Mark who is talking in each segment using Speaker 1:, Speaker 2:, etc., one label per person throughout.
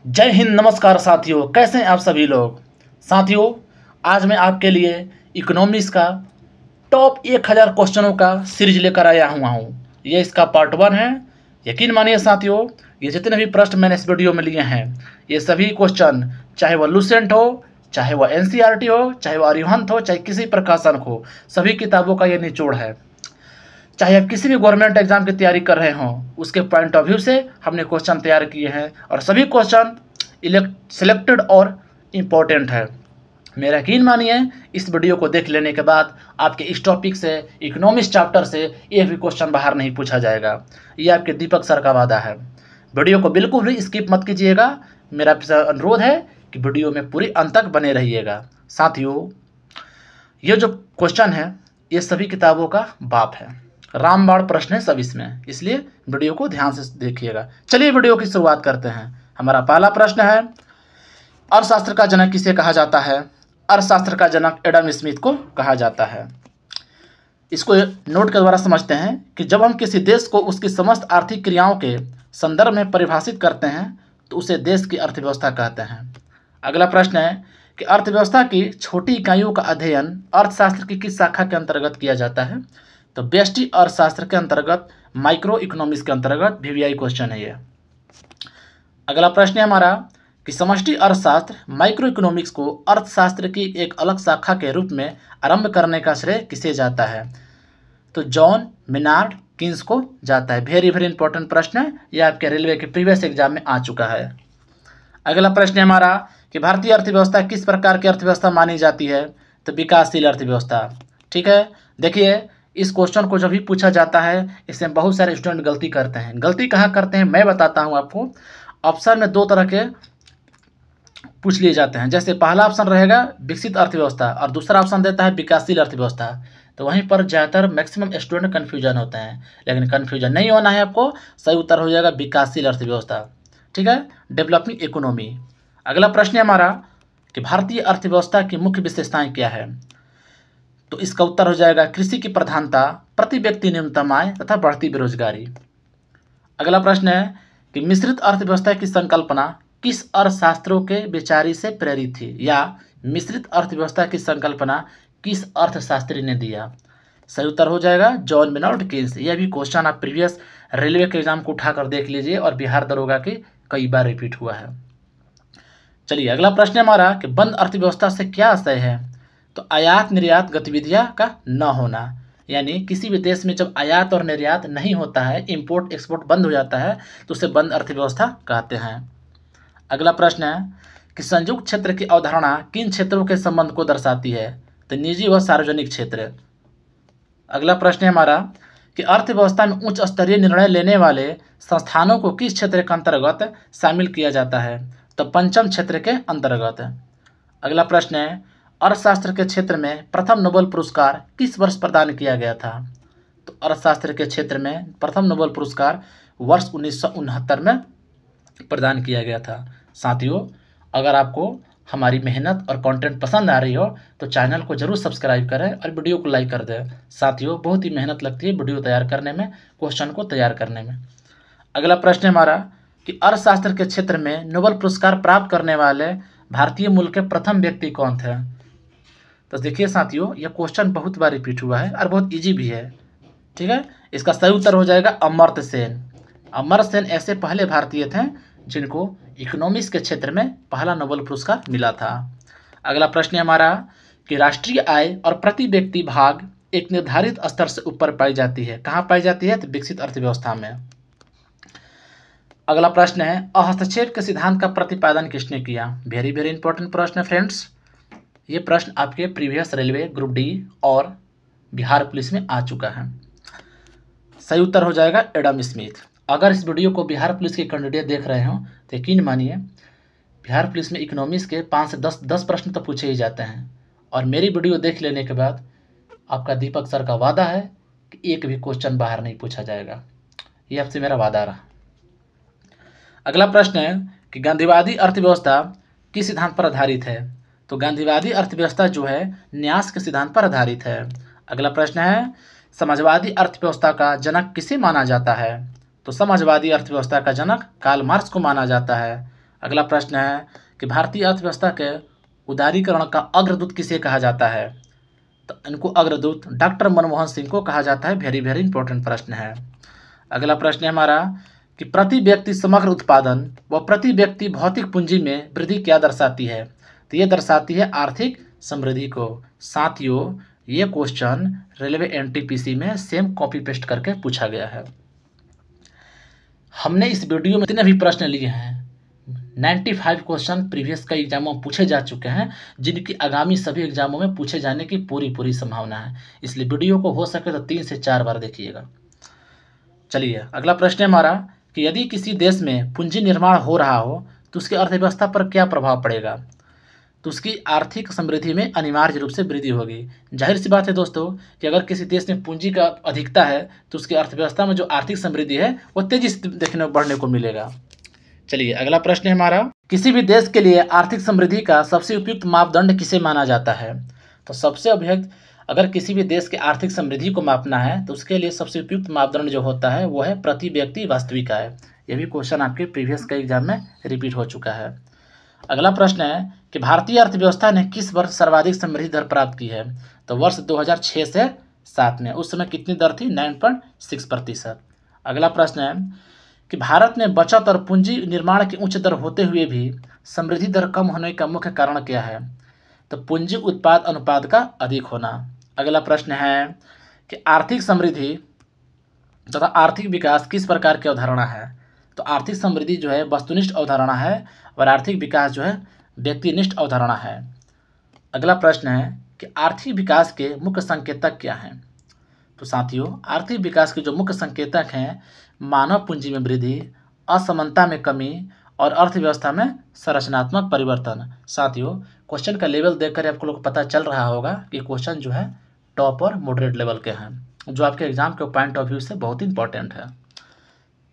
Speaker 1: जय हिंद, नमस्कार साथियों। कैसे हैं आप सभी लोग। साथियों, आज मैं आपके लिए इकोनॉमिक्स का टॉप 1000 क्वेश्चनों का सीरीज लेकर आया हुआ हूँ। ये इसका पार्ट 1 है। यकीन मानिए साथियों, ये जितने भी प्रश्न मैंने इस वीडियो में लिए हैं, ये सभी क्वेश्चन, चाहे वह लुसेंट हो, चाहे वह एनसीईआरटी हो, चाहे वह अरिहंत हो, चाहे किसी प्रकाशन हो, सभी किताबों का ये निचोड़ है। चाहे आप किसी भी गवर्नमेंट एग्जाम की तैयारी कर रहे हों, उसके पॉइंट ऑफ व्यू से हमने क्वेश्चन तैयार किए हैं और सभी क्वेश्चन सिलेक्टेड और इम्पोर्टेंट है। मेरा यकीन मानिए, इस वीडियो को देख लेने के बाद आपके इस टॉपिक से, इकोनॉमिक्स चैप्टर से एक भी क्वेश्चन बाहर नहीं पूछा जाएगा। ये आपके दीपक सर का वादा है। वीडियो को बिल्कुल भी स्किप मत कीजिएगा। मेरा आपसे अनुरोध है कि वीडियो में पूरी अंत तक बने रहिएगा। साथियों, ये जो क्वेश्चन है, ये सभी किताबों का बाप है। रामबाण प्रश्न है सब इसमें, इसलिए वीडियो को ध्यान से देखिएगा। चलिए वीडियो की शुरुआत करते हैं। हमारा पहला प्रश्न है, अर्थशास्त्र का जनक किसे कहा जाता है। अर्थशास्त्र का जनक एडम स्मिथ को कहा जाता है। इसको नोट के द्वारा समझते हैं कि जब हम किसी देश को उसकी समस्त आर्थिक क्रियाओं के संदर्भ में परिभाषित करते हैं तो उसे देश की अर्थव्यवस्था कहते हैं। अगला प्रश्न है कि अर्थव्यवस्था की छोटी इकाइयों का अध्ययन अर्थशास्त्र की किस शाखा के अंतर्गत किया जाता है। तो व्यष्टि अर्थशास्त्र के अंतर्गत, माइक्रो इकोनॉमिक्स के अंतर्गत वीवीआई क्वेश्चन है ये। अगला प्रश्न है हमारा कि समष्टि अर्थशास्त्र, माइक्रो इकोनॉमिक्स को अर्थशास्त्र की एक अलग शाखा के रूप में आरंभ करने का श्रेय किसे जाता है। तो जॉन मेनार्ड कीन्स को जाता है। वेरी वेरी इंपॉर्टेंट प्रश्न है, यह आपके रेलवे के प्रीवियस एग्जाम में आ चुका है। अगला प्रश्न है हमारा कि भारतीय अर्थव्यवस्था किस प्रकार की अर्थव्यवस्था मानी जाती है। तो विकासशील अर्थव्यवस्था। ठीक है, देखिए इस क्वेश्चन को जब भी पूछा जाता है, इसमें बहुत सारे स्टूडेंट गलती करते हैं। गलती कहाँ करते हैं मैं बताता हूँ आपको। ऑप्शन में दो तरह के पूछ लिए जाते हैं। जैसे पहला ऑप्शन रहेगा विकसित अर्थव्यवस्था और दूसरा ऑप्शन देता है विकासशील अर्थव्यवस्था। तो वहीं पर ज़्यादातर मैक्सिमम स्टूडेंट कन्फ्यूजन होते हैं, लेकिन कन्फ्यूजन नहीं होना है आपको। सही उत्तर हो जाएगा विकासशील अर्थव्यवस्था। ठीक है, डेवलपिंग इकोनॉमी। अगला प्रश्न है हमारा कि भारतीय अर्थव्यवस्था की मुख्य विशेषताएं क्या है। तो इसका उत्तर हो जाएगा कृषि की प्रधानता, प्रति व्यक्ति न्यूनतम आय तथा बढ़ती बेरोजगारी। अगला प्रश्न है कि मिश्रित अर्थव्यवस्था की संकल्पना किस अर्थशास्त्रों के विचारी से प्रेरित थी, या मिश्रित अर्थव्यवस्था की संकल्पना किस अर्थशास्त्री ने दिया। सही उत्तर हो जाएगा जॉन मेनार्ड कीन्स। यह भी क्वेश्चन आप प्रीवियस रेलवे के एग्जाम को उठाकर देख लीजिए और बिहार दरोगा के कई बार रिपीट हुआ है। चलिए अगला प्रश्न है हमारा कि बंद अर्थव्यवस्था से क्या आशय है। तो आयात निर्यात गतिविधियां का न होना, यानी किसी भी देश में जब आयात और निर्यात नहीं होता है, इंपोर्ट एक्सपोर्ट बंद हो जाता है, तो उसे बंद अर्थव्यवस्था कहते हैं। अगला प्रश्न है कि संयुक्त क्षेत्र की अवधारणा किन क्षेत्रों के संबंध को दर्शाती है। तो निजी व सार्वजनिक क्षेत्र। अगला प्रश्न है हमारा कि अर्थव्यवस्था में उच्च स्तरीय निर्णय लेने वाले संस्थानों को किस क्षेत्र के अंतर्गत शामिल किया जाता है। तो पंचम क्षेत्र के अंतर्गत। अगला प्रश्न है अर्थशास्त्र के क्षेत्र में प्रथम नोबेल पुरस्कार किस वर्ष प्रदान किया गया था। तो अर्थशास्त्र के क्षेत्र में प्रथम नोबेल पुरस्कार वर्ष 1969 में प्रदान किया गया था। साथियों, अगर आपको हमारी मेहनत और कंटेंट पसंद आ रही हो तो चैनल को जरूर सब्सक्राइब करें और वीडियो को लाइक कर दें। साथियों, बहुत ही मेहनत लगती है वीडियो तैयार करने में, क्वेश्चन को तैयार करने में। अगला प्रश्न है हमारा कि अर्थशास्त्र के क्षेत्र में नोबेल पुरस्कार प्राप्त करने वाले भारतीय मूल के प्रथम व्यक्ति कौन थे। तो देखिए साथियों, यह क्वेश्चन बहुत बार रिपीट हुआ है और बहुत इजी भी है। ठीक है, इसका सही उत्तर हो जाएगा अमर्त्य सेन। अमर्त्य सेन ऐसे पहले भारतीय थे जिनको इकोनॉमिक्स के क्षेत्र में पहला नोबेल पुरस्कार मिला था। अगला प्रश्न है हमारा कि राष्ट्रीय आय और प्रति व्यक्ति भाग एक निर्धारित स्तर से ऊपर पाई जाती है। कहाँ पाई जाती है। तो विकसित अर्थव्यवस्था में। अगला प्रश्न है हस्तक्षेप के सिद्धांत का प्रतिपादन किसने किया। वेरी वेरी इंपॉर्टेंट प्रश्न है फ्रेंड्स। ये प्रश्न आपके प्रीवियस रेलवे ग्रुप डी और बिहार पुलिस में आ चुका है। सही उत्तर हो जाएगा एडम स्मिथ। अगर इस वीडियो को बिहार पुलिस के कैंडिडेट देख रहे हो तो यकीन मानिए, बिहार पुलिस में इकोनॉमिक्स के 5 से 10 प्रश्न तो पूछे ही जाते हैं। और मेरी वीडियो देख लेने के बाद आपका दीपक सर का वादा है कि एक भी क्वेश्चन बाहर नहीं पूछा जाएगा। ये आपसे मेरा वादा रहा। अगला प्रश्न है कि गांधीवादी अर्थव्यवस्था किस सिद्धांत पर आधारित है। तो गांधीवादी अर्थव्यवस्था जो है न्यास के सिद्धांत पर आधारित है। अगला प्रश्न है समाजवादी अर्थव्यवस्था का जनक किसे माना जाता है। तो समाजवादी अर्थव्यवस्था का जनक कार्ल मार्क्स को माना जाता है। अगला प्रश्न है कि भारतीय अर्थव्यवस्था के उदारीकरण का अग्रदूत किसे कहा जाता है? तो इनको अग्रदूत डॉक्टर मनमोहन सिंह को कहा जाता है। वेरी वेरी इंपॉर्टेंट प्रश्न है। अगला प्रश्न है हमारा कि प्रति व्यक्ति समग्र उत्पादन व प्रति व्यक्ति भौतिक पूंजी में वृद्धि क्या दर्शाती है? तो ये दर्शाती है आर्थिक समृद्धि को। साथियों, ये क्वेश्चन रेलवे एनटीपीसी में सेम कॉपी पेस्ट करके पूछा गया है। हमने इस वीडियो में जितने भी प्रश्न लिए हैं 95 क्वेश्चन प्रीवियस का एग्जामों में पूछे जा चुके हैं, जिनकी आगामी सभी एग्जामों में पूछे जाने की पूरी संभावना है। इसलिए वीडियो को हो सके तो 3 से 4 बार देखिएगा। चलिए अगला प्रश्न है हमारा कि यदि किसी देश में पूंजी निर्माण हो रहा हो तो उसकी अर्थव्यवस्था पर क्या प्रभाव पड़ेगा? तो उसकी आर्थिक समृद्धि में अनिवार्य रूप से वृद्धि होगी। जाहिर सी बात है दोस्तों कि अगर किसी देश में पूंजी का अधिकता है तो उसकी अर्थव्यवस्था में जो आर्थिक समृद्धि है वो तेजी से देखने बढ़ने को मिलेगा। चलिए अगला प्रश्न है हमारा, किसी भी देश के लिए आर्थिक समृद्धि का सबसे उपयुक्त मापदंड किसे माना जाता है? तो सबसे उपयुक्त, अगर किसी भी देश की आर्थिक समृद्धि को मापना है तो उसके लिए सबसे उपयुक्त मापदंड जो होता है वो है प्रति व्यक्ति वास्तविक आय। यह भी क्वेश्चन आपके प्रीवियस का एग्जाम में रिपीट हो चुका है। अगला प्रश्न है कि भारतीय अर्थव्यवस्था ने किस वर्ष सर्वाधिक समृद्धि दर प्राप्त की है? तो वर्ष 2006 से 7 में। उस समय कितनी दर थी? 9.6%। अगला प्रश्न है कि भारत में बचत और पूंजी निर्माण की उच्च दर होते हुए भी समृद्धि दर कम होने का मुख्य कारण क्या है? तो पूंजी उत्पाद अनुपात का अधिक होना। अगला प्रश्न है कि आर्थिक समृद्धि तथा आर्थिक विकास किस प्रकार की अवधारणा है? तो आर्थिक समृद्धि जो है वस्तुनिष्ठ अवधारणा है और आर्थिक विकास जो है व्यक्तिनिष्ठ अवधारणा है। अगला प्रश्न है कि आर्थिक विकास के मुख्य संकेतक क्या हैं? तो साथियों, आर्थिक विकास के जो मुख्य संकेतक हैं मानव पूंजी में वृद्धि, असमानता में कमी और अर्थव्यवस्था में संरचनात्मक परिवर्तन। साथियों, क्वेश्चन का लेवल देखकर आपको लोग पता चल रहा होगा कि क्वेश्चन जो है टॉप और मॉडरेट लेवल के हैं, जो आपके एग्जाम के पॉइंट ऑफ व्यू से बहुत इंपॉर्टेंट है।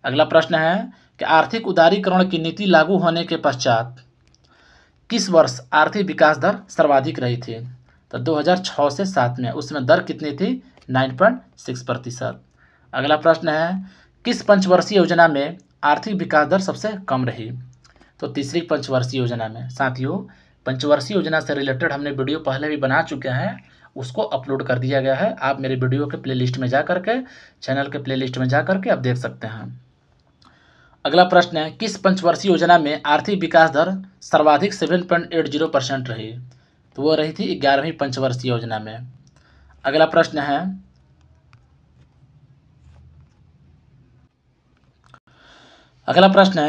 Speaker 1: अगला प्रश्न है कि आर्थिक उदारीकरण की नीति लागू होने के पश्चात किस वर्ष आर्थिक विकास दर सर्वाधिक रही थी? तो 2006 से 7 में। उसमें दर कितनी थी? 9.6%। अगला प्रश्न है किस पंचवर्षीय योजना में आर्थिक विकास दर सबसे कम रही? तो तीसरी पंचवर्षीय योजना में। साथियों, पंचवर्षीय योजना से रिलेटेड हमने वीडियो पहले भी बना चुके हैं, उसको अपलोड कर दिया गया है। आप मेरे वीडियो के प्लेलिस्ट में जा करके, चैनल के प्लेलिस्ट में जा करके आप देख सकते हैं। अगला प्रश्न है किस पंचवर्षीय योजना में आर्थिक विकास दर सर्वाधिक 7.80% रही? तो वो रही थी 11वीं पंचवर्षीय योजना में। अगला प्रश्न है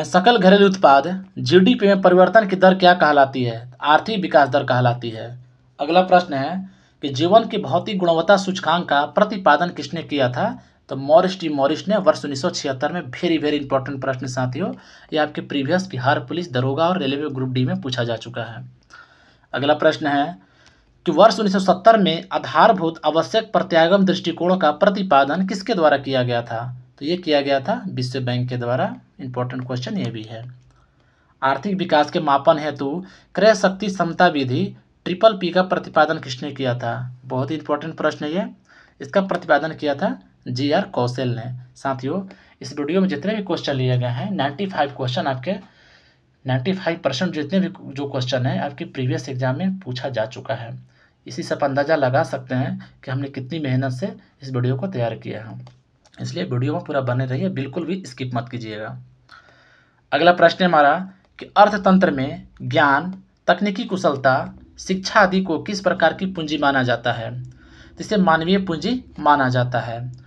Speaker 1: सकल घरेलू उत्पाद जीडीपी में परिवर्तन की दर क्या कहलाती है? आर्थिक विकास दर कहलाती है। अगला प्रश्न है कि जीवन की भौतिक गुणवत्ता सूचकांक का प्रतिपादन किसने किया था? तो मॉरिस टी मॉरिस ने वर्ष 1976 में। वेरी वेरी इंपॉर्टेंट प्रश्न साथियों, ये आपके प्रीवियस बिहार पुलिस, दरोगा और रेलवे ग्रुप डी में पूछा जा चुका है। अगला प्रश्न है कि वर्ष 1970 में आधारभूत आवश्यक प्रत्यागम दृष्टिकोण का प्रतिपादन किसके द्वारा किया गया था? तो ये किया गया था विश्व बैंक के द्वारा। इंपॉर्टेंट क्वेश्चन ये भी है। आर्थिक विकास के मापन हेतु क्रय शक्ति समता विधि PPP का प्रतिपादन किसने किया था? बहुत ही इंपॉर्टेंट प्रश्न है ये। इसका प्रतिपादन किया था GR कौशल ने। साथियों, इस वीडियो में जितने भी क्वेश्चन लिए गए हैं 95 क्वेश्चन आपके 95% जितने भी जो क्वेश्चन है आपके प्रीवियस एग्जाम में पूछा जा चुका है। इसी से आप अंदाज़ा लगा सकते हैं कि हमने कितनी मेहनत से इस वीडियो को तैयार किया है। इसलिए वीडियो में पूरा बने रहिए, बिल्कुल भी स्किप मत कीजिएगा। अगला प्रश्न है हमारा कि अर्थतंत्र में ज्ञान, तकनीकी कुशलता, शिक्षा आदि को किस प्रकार की पूंजी माना जाता है? जिसे मानवीय पूंजी माना जाता है।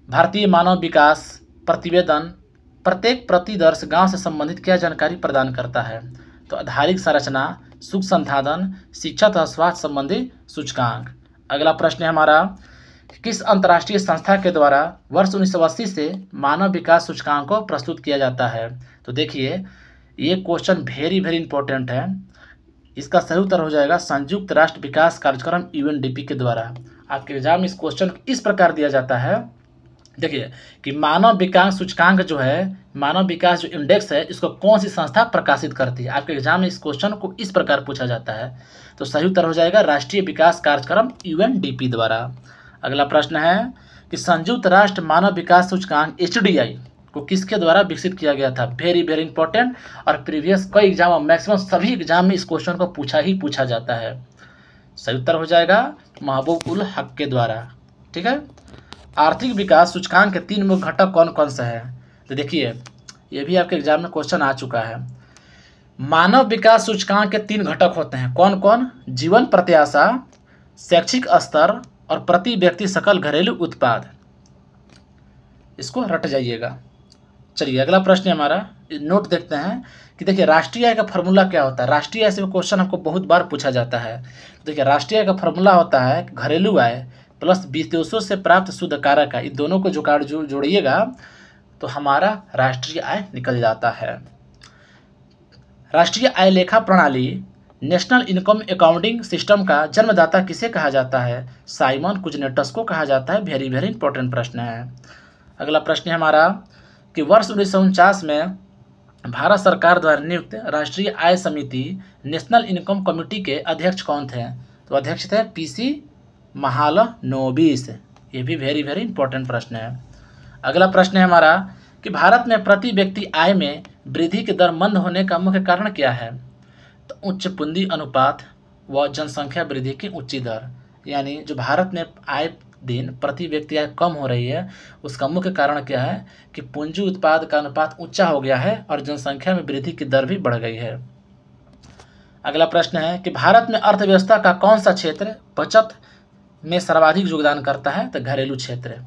Speaker 1: भारतीय मानव विकास प्रतिवेदन प्रत्येक प्रतिदर्श गांव से संबंधित क्या जानकारी प्रदान करता है? तो आधारिक संरचना, सुख संसाधन, शिक्षा तथा स्वास्थ्य संबंधी सूचकांक। अगला प्रश्न है हमारा किस अंतर्राष्ट्रीय संस्था के द्वारा वर्ष 1980 से मानव विकास सूचकांक को प्रस्तुत किया जाता है? तो देखिए, ये क्वेश्चन वेरी वेरी इंपॉर्टेंट है। इसका सही उत्तर हो जाएगा संयुक्त राष्ट्र विकास कार्यक्रम UNDP के द्वारा। आपके एग्जाम में इस क्वेश्चन इस प्रकार दिया जाता है, देखिए कि मानव विकास सूचकांक जो है, मानव विकास जो इंडेक्स है, इसको कौन सी संस्था प्रकाशित करती है? आपके एग्जाम में इस क्वेश्चन को इस प्रकार पूछा जाता है। तो सही उत्तर हो जाएगा राष्ट्रीय विकास कार्यक्रम UNDP द्वारा। अगला प्रश्न है कि संयुक्त राष्ट्र मानव विकास सूचकांक HDI को किसके द्वारा विकसित किया गया था? वेरी वेरी इंपॉर्टेंट, और प्रीवियस कई एग्जाम, मैक्सिमम सभी एग्जाम में इस क्वेश्चन को पूछा जाता है। सही उत्तर हो जाएगा महबूब उल हक के द्वारा। ठीक है। आर्थिक विकास सूचकांक के 3 मुख्य घटक कौन कौन से हैं? तो देखिए ये भी आपके एग्जाम में क्वेश्चन आ चुका है। मानव विकास सूचकांक के 3 घटक होते हैं, कौन कौन? जीवन प्रत्याशा, शैक्षिक स्तर और प्रति व्यक्ति सकल घरेलू उत्पाद। इसको रट जाइएगा। चलिए अगला प्रश्न हमारा नोट देखते हैं कि देखिए राष्ट्रीय आय का फॉर्मूला क्या होता है। राष्ट्रीय आय से क्वेश्चन आपको बहुत बार पूछा जाता है। देखिए राष्ट्रीय आय का फॉर्मूला होता है घरेलू आय प्लस विदेशों से प्राप्त शुद्ध कारक आय। इन दोनों को जोड़िएगा तो हमारा राष्ट्रीय आय निकल जाता है। राष्ट्रीय आय लेखा प्रणाली नेशनल इनकम अकाउंटिंग सिस्टम का जन्मदाता किसे कहा जाता है? साइमन कुजनेटस को कहा जाता है। वेरी वेरी इंपॉर्टेंट प्रश्न है। अगला प्रश्न है हमारा कि वर्ष 1949 में भारत सरकार द्वारा नियुक्त राष्ट्रीय आय समिति नेशनल इनकम कमेटी के अध्यक्ष कौन थे? तो अध्यक्ष थे पीसी महालनोबिस। ये भी वेरी वेरी इंपॉर्टेंट प्रश्न है। अगला प्रश्न है हमारा कि भारत में प्रति व्यक्ति आय में वृद्धि की दर मंद होने का मुख्य कारण क्या है? तो उच्च पूंजी अनुपात व जनसंख्या वृद्धि की ऊंची दर। यानी जो भारत में आय दिन प्रति व्यक्ति आय कम हो रही है उसका मुख्य कारण क्या है कि पूंजी उत्पाद का अनुपात ऊंचा हो गया है और जनसंख्या में वृद्धि की दर भी बढ़ गई है। अगला प्रश्न है कि भारत में अर्थव्यवस्था का कौन सा क्षेत्र बचत में सर्वाधिक योगदान करता है? तो घरेलू क्षेत्र।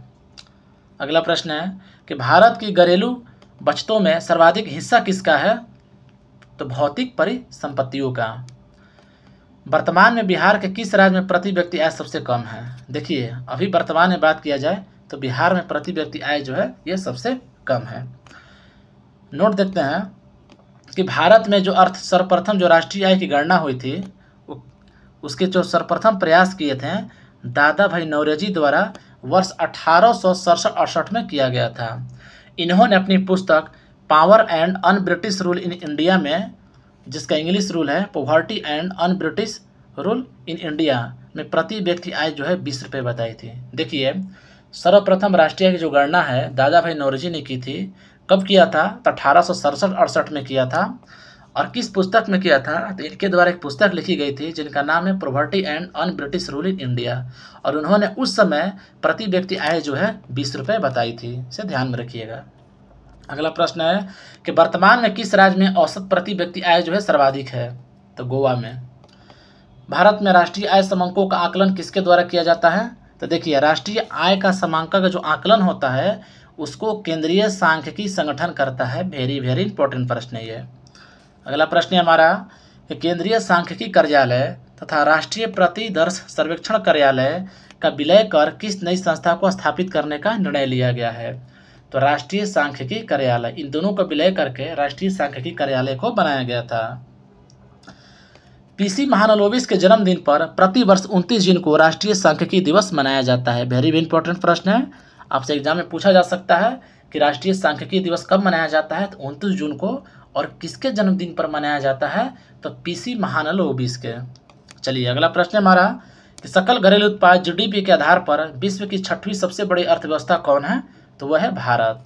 Speaker 1: अगला प्रश्न है कि भारत की घरेलू बचतों में सर्वाधिक हिस्सा किसका है? तो भौतिक परिसंपत्तियों का। वर्तमान में बिहार के किस राज्य में प्रति व्यक्ति आय सबसे कम है? देखिए अभी वर्तमान में बात किया जाए तो बिहार में प्रति व्यक्ति आय जो है ये सबसे कम है। नोट देखते हैं कि भारत में जो सर्वप्रथम जो राष्ट्रीय आय की गणना हुई थी उसके जो सर्वप्रथम प्रयास किए थे दादा भाई नौरोजी द्वारा वर्ष 1867-68 में किया गया था। इन्होंने अपनी पुस्तक power and un British rule in India में, जिसका इंग्लिश रूल है poverty and un British rule in India, में प्रति व्यक्ति आय जो है 20 रुपये बताई थी। देखिए सर्वप्रथम राष्ट्रीय आय की जो गणना है दादा भाई नौरोजी ने की थी। कब किया था? तो 1867-68 में किया था। और किस पुस्तक में किया था? तो इनके द्वारा एक पुस्तक लिखी गई थी जिनका नाम है poverty and un British rule in India, और उन्होंने उस समय प्रति व्यक्ति आय जो है 20 रुपये बताई थी। इसे ध्यान में रखिएगा। अगला प्रश्न है कि वर्तमान में किस राज्य में औसत प्रति व्यक्ति आय जो है सर्वाधिक है? तो गोवा में। भारत में राष्ट्रीय आय समांकों का आकलन किसके द्वारा किया जाता है? तो देखिए राष्ट्रीय आय का समांक का जो आकलन होता है उसको केंद्रीय सांख्यिकी संगठन करता है। वेरी वेरी इंपॉर्टेंट प्रश्न है ये। अगला प्रश्न है हमारा कि केंद्रीय सांख्यिकी कार्यालय तथा राष्ट्रीय प्रतिदर्श सर्वेक्षण कार्यालय का विलय कर किस नई संस्था को स्थापित करने का निर्णय लिया गया है? तो राष्ट्रीय सांख्यिकी कार्यालय, इन दोनों का विलय करके राष्ट्रीय सांख्यिकी कार्यालय को बनाया गया था। पीसी महालनोबिस के जन्मदिन पर प्रति वर्ष 29 जून को राष्ट्रीय सांख्यिकी दिवस मनाया जाता है। वेरी वेरी इंपॉर्टेंट प्रश्न है, आपसे एग्जाम में पूछा जा सकता है कि राष्ट्रीय सांख्यिकी दिवस कब मनाया जाता है? तो 29 जून को। और किसके जन्मदिन पर मनाया जाता है? तो पीसी महालनोबिस के। चलिए अगला प्रश्न हमारा कि सकल घरेलू उत्पाद जीडीपी के आधार पर विश्व की 6वीं सबसे बड़ी अर्थव्यवस्था कौन है? तो वह है भारत।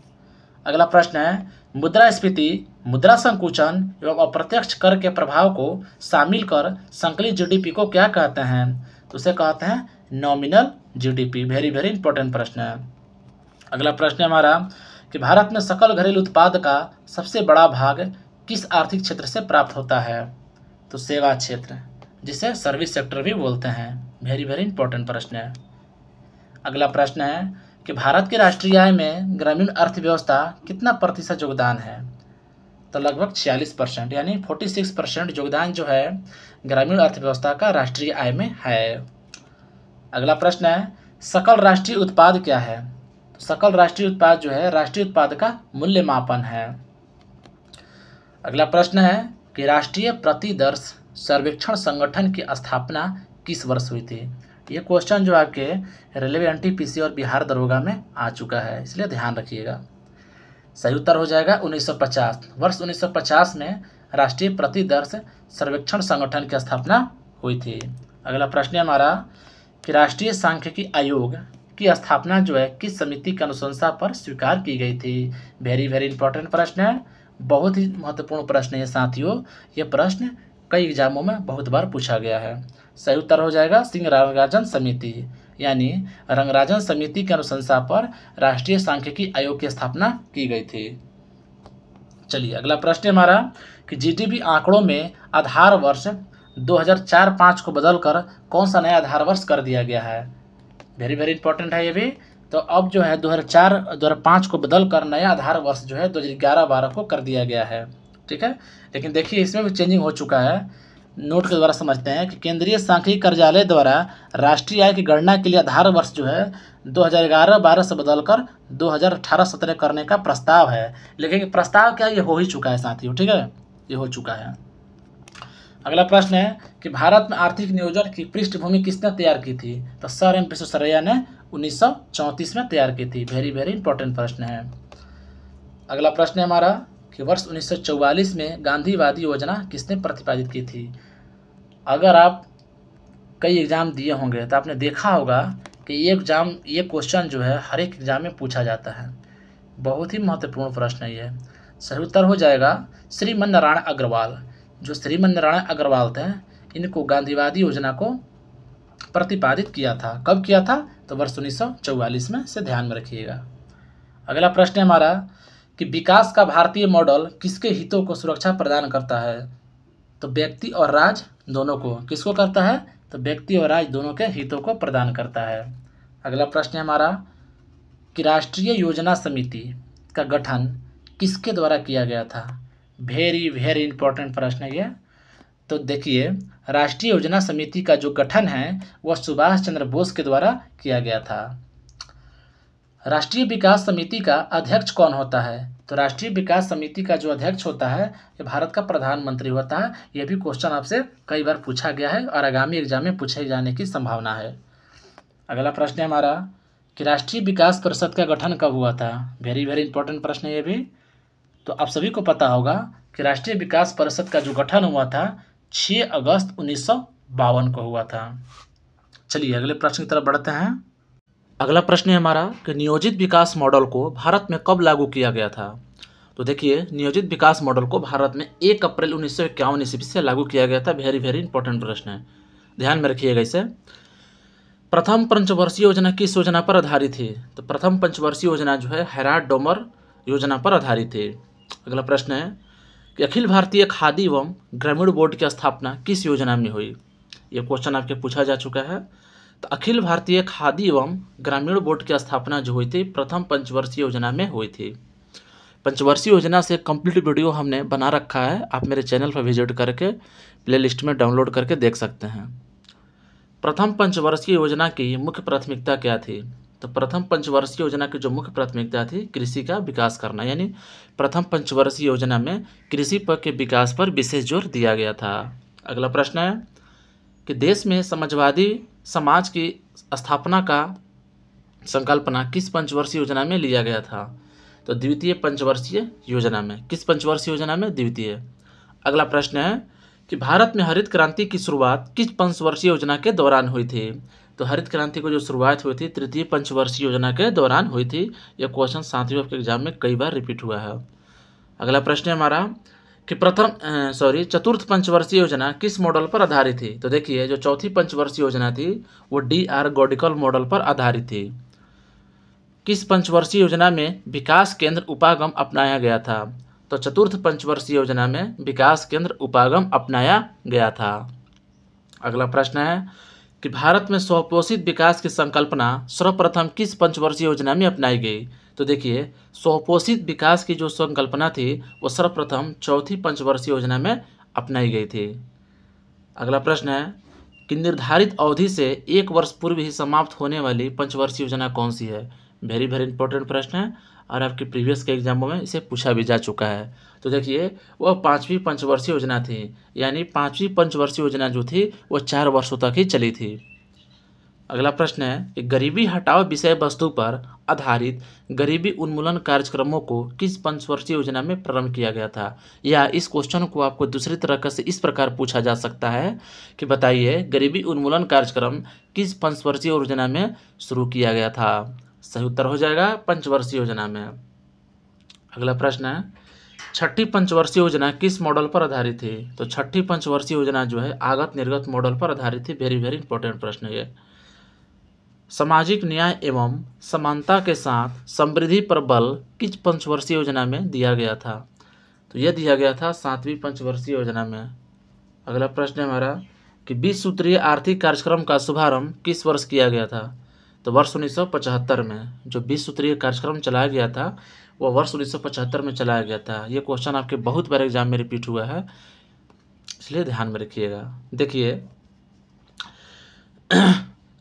Speaker 1: अगला प्रश्न है मुद्रास्फीति, मुद्रा संकुचन एवं अप्रत्यक्ष कर के प्रभाव को शामिल कर संकलित जीडीपी को क्या कहते हैं? तो उसे कहते हैं nominal GDP. Very very important प्रश्न है। अगला प्रश्न है हमारा कि भारत में सकल घरेलू उत्पाद का सबसे बड़ा भाग किस आर्थिक क्षेत्र से प्राप्त होता है? तो सेवा क्षेत्र, जिसे सर्विस सेक्टर भी बोलते हैं। वेरी वेरी इंपॉर्टेंट प्रश्न है। अगला प्रश्न है कि भारत की राष्ट्रीय आय में ग्रामीण अर्थव्यवस्था कितना प्रतिशत योगदान है? तो लगभग 46%, यानी 46% योगदान जो है ग्रामीण अर्थव्यवस्था का राष्ट्रीय आय में है। अगला प्रश्न है सकल राष्ट्रीय उत्पाद क्या है? तो सकल राष्ट्रीय उत्पाद जो है राष्ट्रीय उत्पाद का मूल्य मापन है। अगला प्रश्न है कि राष्ट्रीय प्रतिदर्श सर्वेक्षण संगठन की स्थापना किस वर्ष हुई थी? ये क्वेश्चन जो आपके रेलवे एनटीपीसी और बिहार दरोगा में आ चुका है, इसलिए ध्यान रखिएगा। सही उत्तर हो जाएगा 1950। वर्ष 1950 में राष्ट्रीय प्रतिदर्श सर्वेक्षण संगठन की स्थापना हुई थी। अगला प्रश्न है हमारा कि राष्ट्रीय सांख्यिकी आयोग की स्थापना जो है किस समिति की अनुशंसा पर स्वीकार की गई थी। वेरी वेरी इंपॉर्टेंट प्रश्न है, बहुत ही महत्वपूर्ण प्रश्न है साथियों। ये प्रश्न कई एग्जामों में बहुत बार पूछा गया है। सही उत्तर हो जाएगा सिंह रंगराजन समिति, यानी रंगराजन समिति की अनुशंसा पर राष्ट्रीय सांख्यिकी आयोग की स्थापना की गई थी। चलिए अगला प्रश्न हमारा कि जीडीपी आंकड़ों में आधार वर्ष 2004-05 को बदलकर कौन सा नया आधार वर्ष कर दिया गया है। वेरी वेरी इंपॉर्टेंट है ये भी। तो अब जो है 2004-2005 को बदलकर नया आधार वर्ष जो है 2011-12 को कर दिया गया है। ठीक है, लेकिन देखिए इसमें भी चेंजिंग हो चुका है। नोट के द्वारा समझते हैं कि केंद्रीय सांख्यिकी कार्यालय द्वारा राष्ट्रीय आय की गणना के लिए आधार वर्ष जो है 2011-12 से बदलकर 2018-17 करने का प्रस्ताव है। लेकिन प्रस्ताव क्या, ये हो ही चुका है साथियों। ठीक है, ये हो चुका है। अगला प्रश्न है कि भारत में आर्थिक नियोजन की पृष्ठभूमि किसने तैयार की थी। तो सर एम विश्वेश्वरैया ने 1934 में तैयार की थी। वेरी वेरी इंपॉर्टेंट प्रश्न है। अगला प्रश्न है हमारा कि वर्ष 1944 में गांधीवादी योजना किसने प्रतिपादित की थी। अगर आप कई एग्ज़ाम दिए होंगे तो आपने देखा होगा कि ये क्वेश्चन जो है हर एक एग्ज़ाम में पूछा जाता है। बहुत ही महत्वपूर्ण प्रश्न है ये। सही उत्तर हो जाएगा श्रीमन नारायण अग्रवाल। जो श्रीमन नारायण अग्रवाल थे, इनको गांधीवादी योजना को प्रतिपादित किया था। कब किया था, तो वर्ष 1944 में, से ध्यान में रखिएगा। अगला प्रश्न है हमारा कि विकास का भारतीय मॉडल किसके हितों को सुरक्षा प्रदान करता है। तो व्यक्ति और राज्य दोनों को, किसको करता है, तो व्यक्ति और राज्य दोनों के हितों को प्रदान करता है। अगला प्रश्न है हमारा कि राष्ट्रीय योजना समिति का गठन किसके द्वारा किया गया था। वेरी वेरी इंपॉर्टेंट प्रश्न है ये। तो देखिए राष्ट्रीय योजना समिति का जो गठन है वह सुभाष चंद्र बोस के द्वारा किया गया था। राष्ट्रीय विकास समिति का अध्यक्ष कौन होता है। तो राष्ट्रीय विकास समिति का जो अध्यक्ष होता है ये भारत का प्रधानमंत्री होता है। यह भी क्वेश्चन आपसे कई बार पूछा गया है और आगामी एग्जाम में पूछे जाने की संभावना है। अगला प्रश्न है हमारा कि राष्ट्रीय विकास परिषद का गठन कब हुआ था। वेरी वेरी इंपॉर्टेंट प्रश्न है ये भी। तो आप सभी को पता होगा कि राष्ट्रीय विकास परिषद का जो गठन हुआ था 6 अगस्त 1952 को हुआ था। चलिए अगले प्रश्न की तरफ बढ़ते हैं। अगला प्रश्न है हमारा कि नियोजित विकास मॉडल को भारत में कब लागू किया गया था। तो देखिए नियोजित विकास मॉडल को भारत में 1 अप्रैल 1951 ईस्वी से लागू किया गया था। वेरी वेरी इंपॉर्टेंट प्रश्न है, ध्यान में रखिएगा इसे। प्रथम पंचवर्षीय योजना किस योजना पर आधारित थी। तो प्रथम पंचवर्षीय योजना जो है हैराल्ड डोमर योजना पर आधारित थी। अगला प्रश्न है कि अखिल भारतीय खादी एवं ग्रामीण बोर्ड की स्थापना किस योजना में हुई। ये क्वेश्चन आपके पूछा जा चुका है। तो अखिल भारतीय खादी एवं ग्रामीण बोर्ड की स्थापना जो हुई थी प्रथम पंचवर्षीय योजना में हुई थी। पंचवर्षीय योजना से कंप्लीट वीडियो हमने बना रखा है, आप मेरे चैनल पर विजिट करके प्लेलिस्ट में डाउनलोड करके देख सकते हैं। प्रथम पंचवर्षीय योजना की मुख्य प्राथमिकता क्या थी। तो प्रथम पंचवर्षीय योजना की जो मुख्य प्राथमिकता थी कृषि का विकास करना, यानी प्रथम पंचवर्षीय योजना में कृषि के विकास पर विशेष जोर दिया गया था। अगला प्रश्न है कि देश में समाजवादी समाज की स्थापना का संकल्पना किस पंचवर्षीय योजना में लिया गया था। तो द्वितीय पंचवर्षीय योजना में। किस पंचवर्षीय योजना में, द्वितीय। अगला प्रश्न है कि भारत में हरित क्रांति की शुरुआत किस पंचवर्षीय योजना के दौरान हुई थी। तो हरित क्रांति को जो शुरुआत हुई थी तृतीय पंचवर्षीय योजना के दौरान हुई थी। यह क्वेश्चन साथियों आपके एग्जाम में कई बार रिपीट हुआ है। अगला प्रश्न है हमारा कि चतुर्थ पंचवर्षीय योजना किस मॉडल पर आधारित थी। तो देखिए जो चौथी पंचवर्षीय योजना थी वो DR गॉडिकल मॉडल पर आधारित थी। किस पंचवर्षीय योजना में विकास केंद्र उपागम अपनाया गया था। तो चतुर्थ पंचवर्षीय योजना में विकास केंद्र उपागम अपनाया गया था। अगला प्रश्न है कि भारत में स्वपोषित विकास की संकल्पना सर्वप्रथम किस पंचवर्षीय योजना में अपनाई गई। तो देखिए स्वपोषित विकास की जो संकल्पना थी वो सर्वप्रथम चौथी पंचवर्षीय योजना में अपनाई गई थी। अगला प्रश्न है कि निर्धारित अवधि से 1 वर्ष पूर्व ही समाप्त होने वाली पंचवर्षीय योजना कौन सी है। वेरी वेरी इंपॉर्टेंट प्रश्न है और आपके प्रीवियस के एग्जामों में इसे पूछा भी जा चुका है। तो देखिए वह 5वीं पंचवर्षीय योजना थी, यानी 5वीं पंचवर्षीय योजना जो थी वो 4 वर्षों तक ही चली थी। अगला प्रश्न है कि गरीबी हटाओ विषय वस्तु पर आधारित गरीबी उन्मूलन कार्यक्रमों को किस पंचवर्षीय योजना में प्रारंभ किया गया था? या इस क्वेश्चन को आपको दूसरी तरह से इस प्रकार पूछा जा सकता है कि बताइए गरीबी उन्मूलन कार्यक्रम किस पंचवर्षीय योजना में शुरू किया गया था? सही उत्तर हो जाएगा पंचवर्षीय योजना में। अगला प्रश्न है, छठी पंचवर्षीय योजना किस मॉडल पर आधारित थी? तो छठी पंचवर्षीय योजना जो है आगत निर्गत मॉडल पर आधारित थी। वेरी वेरी इंपॉर्टेंट प्रश्न है ये। सामाजिक न्याय एवं समानता के साथ समृद्धि पर बल किस पंचवर्षीय योजना में दिया गया था? तो यह दिया गया था 7वीं पंचवर्षीय योजना में। अगला प्रश्न है हमारा कि 20 सूत्रीय आर्थिक कार्यक्रम का शुभारंभ किस वर्ष किया गया था? तो वर्ष 1975 में। जो 20 सूत्रीय कार्यक्रम चलाया गया था वो वर्ष 1975 में चलाया गया था। ये क्वेश्चन आपके बहुत बार एग्जाम में रिपीट हुआ है, इसलिए ध्यान में रखिएगा। देखिए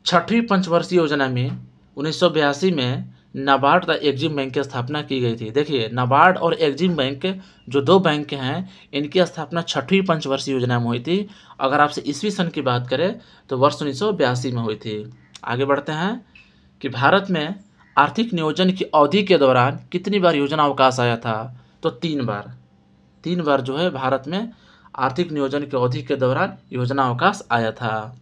Speaker 1: छठवीं पंचवर्षीय योजना में 1982 में नाबार्ड तथा एग्जिम बैंक की स्थापना की गई थी। देखिए नाबार्ड और एग्जिम बैंक जो दो बैंक हैं, इनकी स्थापना छठवीं पंचवर्षीय योजना में हुई थी। अगर आपसे ईस्वी सन की बात करें तो वर्ष 1982 में हुई थी। आगे बढ़ते हैं कि भारत में आर्थिक नियोजन की अवधि के दौरान कितनी बार योजना अवकाश आया था? तो 3 बार। 3 बार जो है भारत में आर्थिक नियोजन की अवधि के दौरान योजना अवकाश आया था।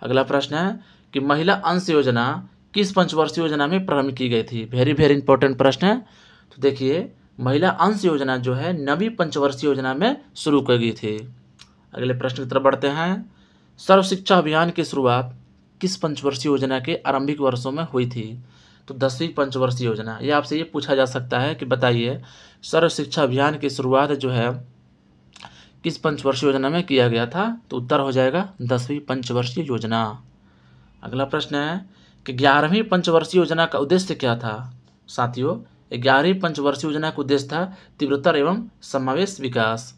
Speaker 1: अगला प्रश्न है कि महिला अंश योजना किस पंचवर्षीय योजना में प्रारंभ की गई थी? वेरी वेरी इंपॉर्टेंट प्रश्न है। तो देखिए महिला अंश योजना जो है 9वीं पंचवर्षीय योजना में शुरू की गई थी। अगले प्रश्न की तरफ बढ़ते हैं। सर्व शिक्षा अभियान की शुरुआत किस पंचवर्षीय योजना के आरंभिक वर्षों में हुई थी? तो 10वीं पंचवर्षीय योजना। ये आपसे ये पूछा जा सकता है कि बताइए सर्व शिक्षा अभियान की शुरुआत जो है किस पंचवर्षीय योजना में किया गया था? तो उत्तर हो जाएगा 10वीं पंचवर्षीय योजना। अगला प्रश्न है कि 11वीं पंचवर्षीय योजना का उद्देश्य क्या था? साथियों 11वीं पंचवर्षीय योजना का उद्देश्य था तीव्रतर एवं समावेश विकास।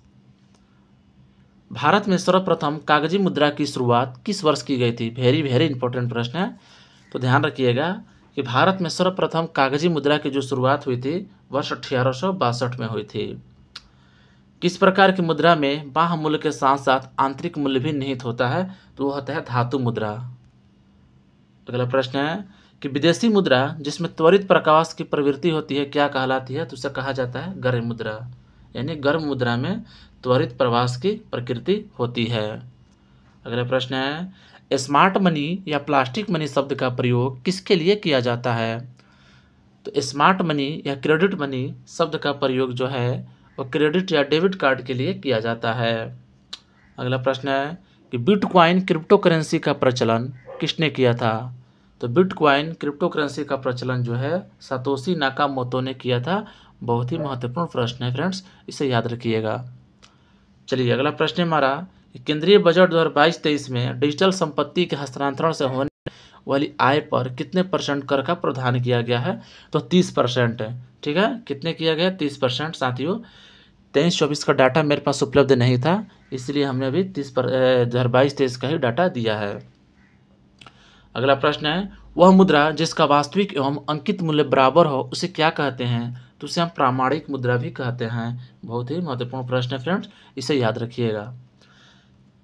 Speaker 1: भारत में सर्वप्रथम कागजी मुद्रा की शुरुआत किस वर्ष की गई थी? वेरी वेरी इंपॉर्टेंट प्रश्न है, तो ध्यान रखिएगा कि भारत में सर्वप्रथम कागजी मुद्रा की जो शुरुआत हुई थी वर्ष 1862 में हुई थी। किस प्रकार की मुद्रा में बाह्य मूल्य के साथ साथ आंतरिक मूल्य भी निहित होता है? तो वो होता है धातु मुद्रा। अगला प्रश्न है कि विदेशी मुद्रा जिसमें त्वरित प्रकाश की प्रवृत्ति होती है क्या कहलाती है? तो उसे कहा जाता है गर्म मुद्रा। यानी गर्म मुद्रा में त्वरित प्रवास की प्रकृति होती है। अगला प्रश्न है स्मार्ट मनी या प्लास्टिक मनी शब्द का प्रयोग किसके लिए किया जाता है? तो स्मार्ट मनी या क्रेडिट मनी शब्द का प्रयोग जो है वो क्रेडिट या डेबिट कार्ड के लिए किया जाता है। अगला प्रश्न है कि बिटकॉइन क्रिप्टो करेंसी का प्रचलन किसने किया था? तो बिटकॉइन क्रिप्टो करेंसी का प्रचलन जो है सातोशी नाकामोतो ने किया था। बहुत ही महत्वपूर्ण प्रश्न है फ्रेंड्स, इसे याद रखिएगा। चलिए अगला प्रश्न हमारा केंद्रीय बजट 2022-23 में डिजिटल संपत्ति के हस्तांतरण से होने वाली आय पर कितने % कर का प्रावधान किया गया है? तो 30% है। ठीक है, कितने किया गया? 30%। साथियों 23-24 का डाटा मेरे पास उपलब्ध नहीं था, इसलिए हमने अभी 2022-23 का ही डाटा दिया है। अगला प्रश्न है वह मुद्रा जिसका वास्तविक एवं अंकित मूल्य बराबर हो उसे क्या कहते हैं? तो उसे हम प्रामाणिक मुद्रा भी कहते हैं। बहुत ही महत्वपूर्ण प्रश्न है फ्रेंड्स, इसे याद रखिएगा।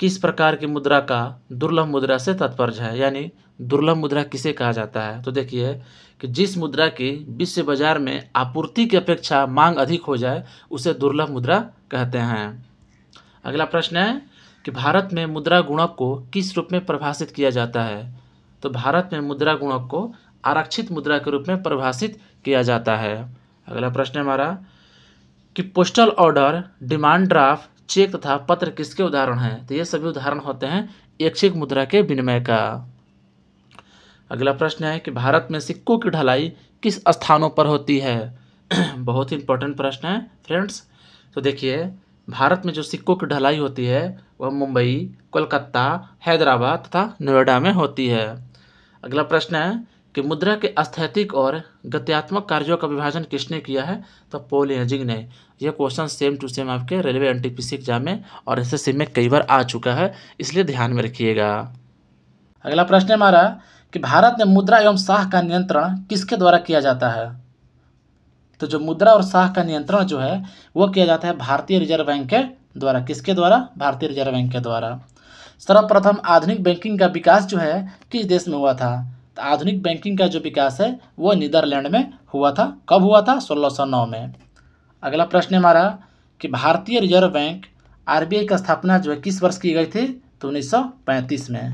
Speaker 1: किस प्रकार की मुद्रा का दुर्लभ मुद्रा से तात्पर्य है? यानी दुर्लभ मुद्रा किसे कहा जाता है? तो देखिए कि जिस मुद्रा की विश्व बाजार में आपूर्ति की अपेक्षा मांग अधिक हो जाए उसे दुर्लभ मुद्रा कहते हैं। अगला प्रश्न है कि भारत में मुद्रा गुणक को किस रूप में परिभाषित किया जाता है? तो भारत में मुद्रा गुणक को आरक्षित मुद्रा के रूप में परिभाषित किया जाता है। अगला प्रश्न है हमारा कि postal order, demand draft, cheque तथा पत्र किसके उदाहरण हैं? तो ये सभी उदाहरण होते हैं ऐच्छिक मुद्रा के विनिमय का। अगला प्रश्न है कि भारत में सिक्कों की ढलाई किस स्थानों पर होती है? बहुत ही इंपॉर्टेंट प्रश्न है फ्रेंड्स। तो देखिए भारत में जो सिक्कों की ढलाई होती है वह मुंबई, कोलकाता, हैदराबाद तथा नोएडा में होती है। अगला प्रश्न है कि मुद्रा के स्थैतिक और गत्यात्मक कार्यों का विभाजन किसने किया है? तो पॉल एजिंग ने। यह क्वेश्चन सेम टू सेम आपके रेलवे एनटीपीसी एग्जाम में और एसएससी में कई बार आ चुका है, इसलिए ध्यान में रखिएगा। अगला प्रश्न है हमारा कि भारत में मुद्रा एवं साख का नियंत्रण किसके द्वारा किया जाता है? तो जो मुद्रा और साख का नियंत्रण जो है वो किया जाता है भारतीय रिजर्व बैंक के द्वारा। किसके द्वारा? भारतीय रिजर्व बैंक के द्वारा। सर्वप्रथम आधुनिक बैंकिंग का विकास जो है किस देश में हुआ था? तो आधुनिक बैंकिंग का जो विकास है वो नीदरलैंड में हुआ था। कब हुआ था? 1609 में। अगला प्रश्न है हमारा कि भारतीय रिजर्व बैंक आरबीआई की स्थापना जो है किस वर्ष की गई थी? तो 1935 में।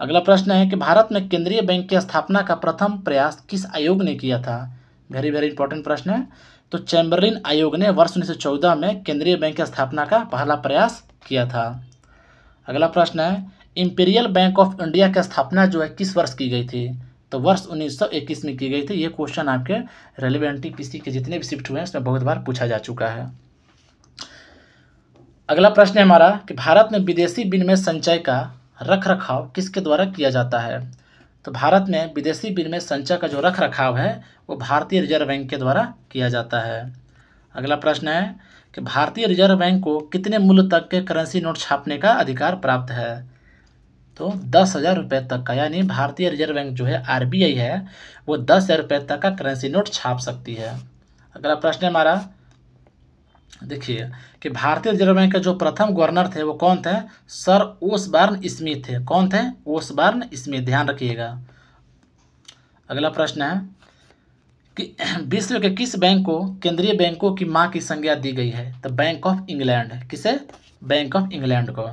Speaker 1: अगला प्रश्न है कि भारत में केंद्रीय बैंक की स्थापना का प्रथम प्रयास किस आयोग ने किया था? वेरी वेरी इंपॉर्टेंट प्रश्न है। तो चैम्बरलिन आयोग ने वर्ष 1914 में केंद्रीय बैंक की स्थापना का पहला प्रयास किया था। अगला प्रश्न है इंपीरियल बैंक ऑफ इंडिया की स्थापना जो है किस वर्ष की गई थी? तो वर्ष 1921 में की गई थी। ये क्वेश्चन आपके रेलिवेंट पीसी के जितने भी शिफ्ट हुए हैं उसमें बहुत बार पूछा जा चुका है। अगला प्रश्न है हमारा कि भारत में विदेशी विनिमय संचय का रख रखाव किसके द्वारा किया जाता है? तो भारत में विदेशी विनिमय संचय का जो रख रखाव है वो भारतीय रिजर्व बैंक के द्वारा किया जाता है। अगला प्रश्न है कि भारतीय रिजर्व बैंक को कितने मूल्य तक के करेंसी नोट छापने का अधिकार प्राप्त है? तो 10,000 रुपये तक का, यानी भारतीय रिजर्व बैंक जो है आरबीआई है वो 10,000 रुपये तक का करेंसी नोट छाप सकती है। अगला प्रश्न है हमारा देखिए कि भारतीय रिजर्व बैंक के जो प्रथम गवर्नर थे वो कौन थे? सर ओसबॉर्न स्मिथ थे। कौन थे? ओसबॉर्न स्मिथ, ध्यान रखिएगा। अगला प्रश्न है कि विश्व के किस बैंक को केंद्रीय बैंकों की मां की संज्ञा दी गई है? तो बैंक ऑफ इंग्लैंड। किसे? बैंक ऑफ इंग्लैंड को।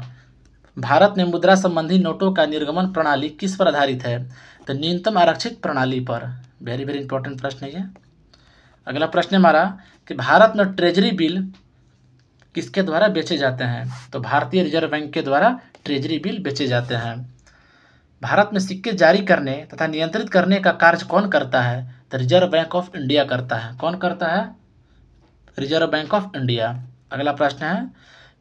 Speaker 1: भारत में मुद्रा संबंधी नोटों का निर्गमन प्रणाली किस पर आधारित है? तो न्यूनतम आरक्षित प्रणाली पर। वेरी वेरी इंपॉर्टेंट प्रश्न है ये। अगला प्रश्न है हमारा कि भारत में ट्रेजरी बिल किसके द्वारा बेचे जाते हैं? तो भारतीय रिजर्व बैंक के द्वारा ट्रेजरी बिल बेचे जाते हैं। भारत में सिक्के जारी करने तथा नियंत्रित करने का कार्य कौन करता है? तो रिजर्व बैंक ऑफ इंडिया करता है। कौन करता है? Reserve bank of India. अगला प्रश्न है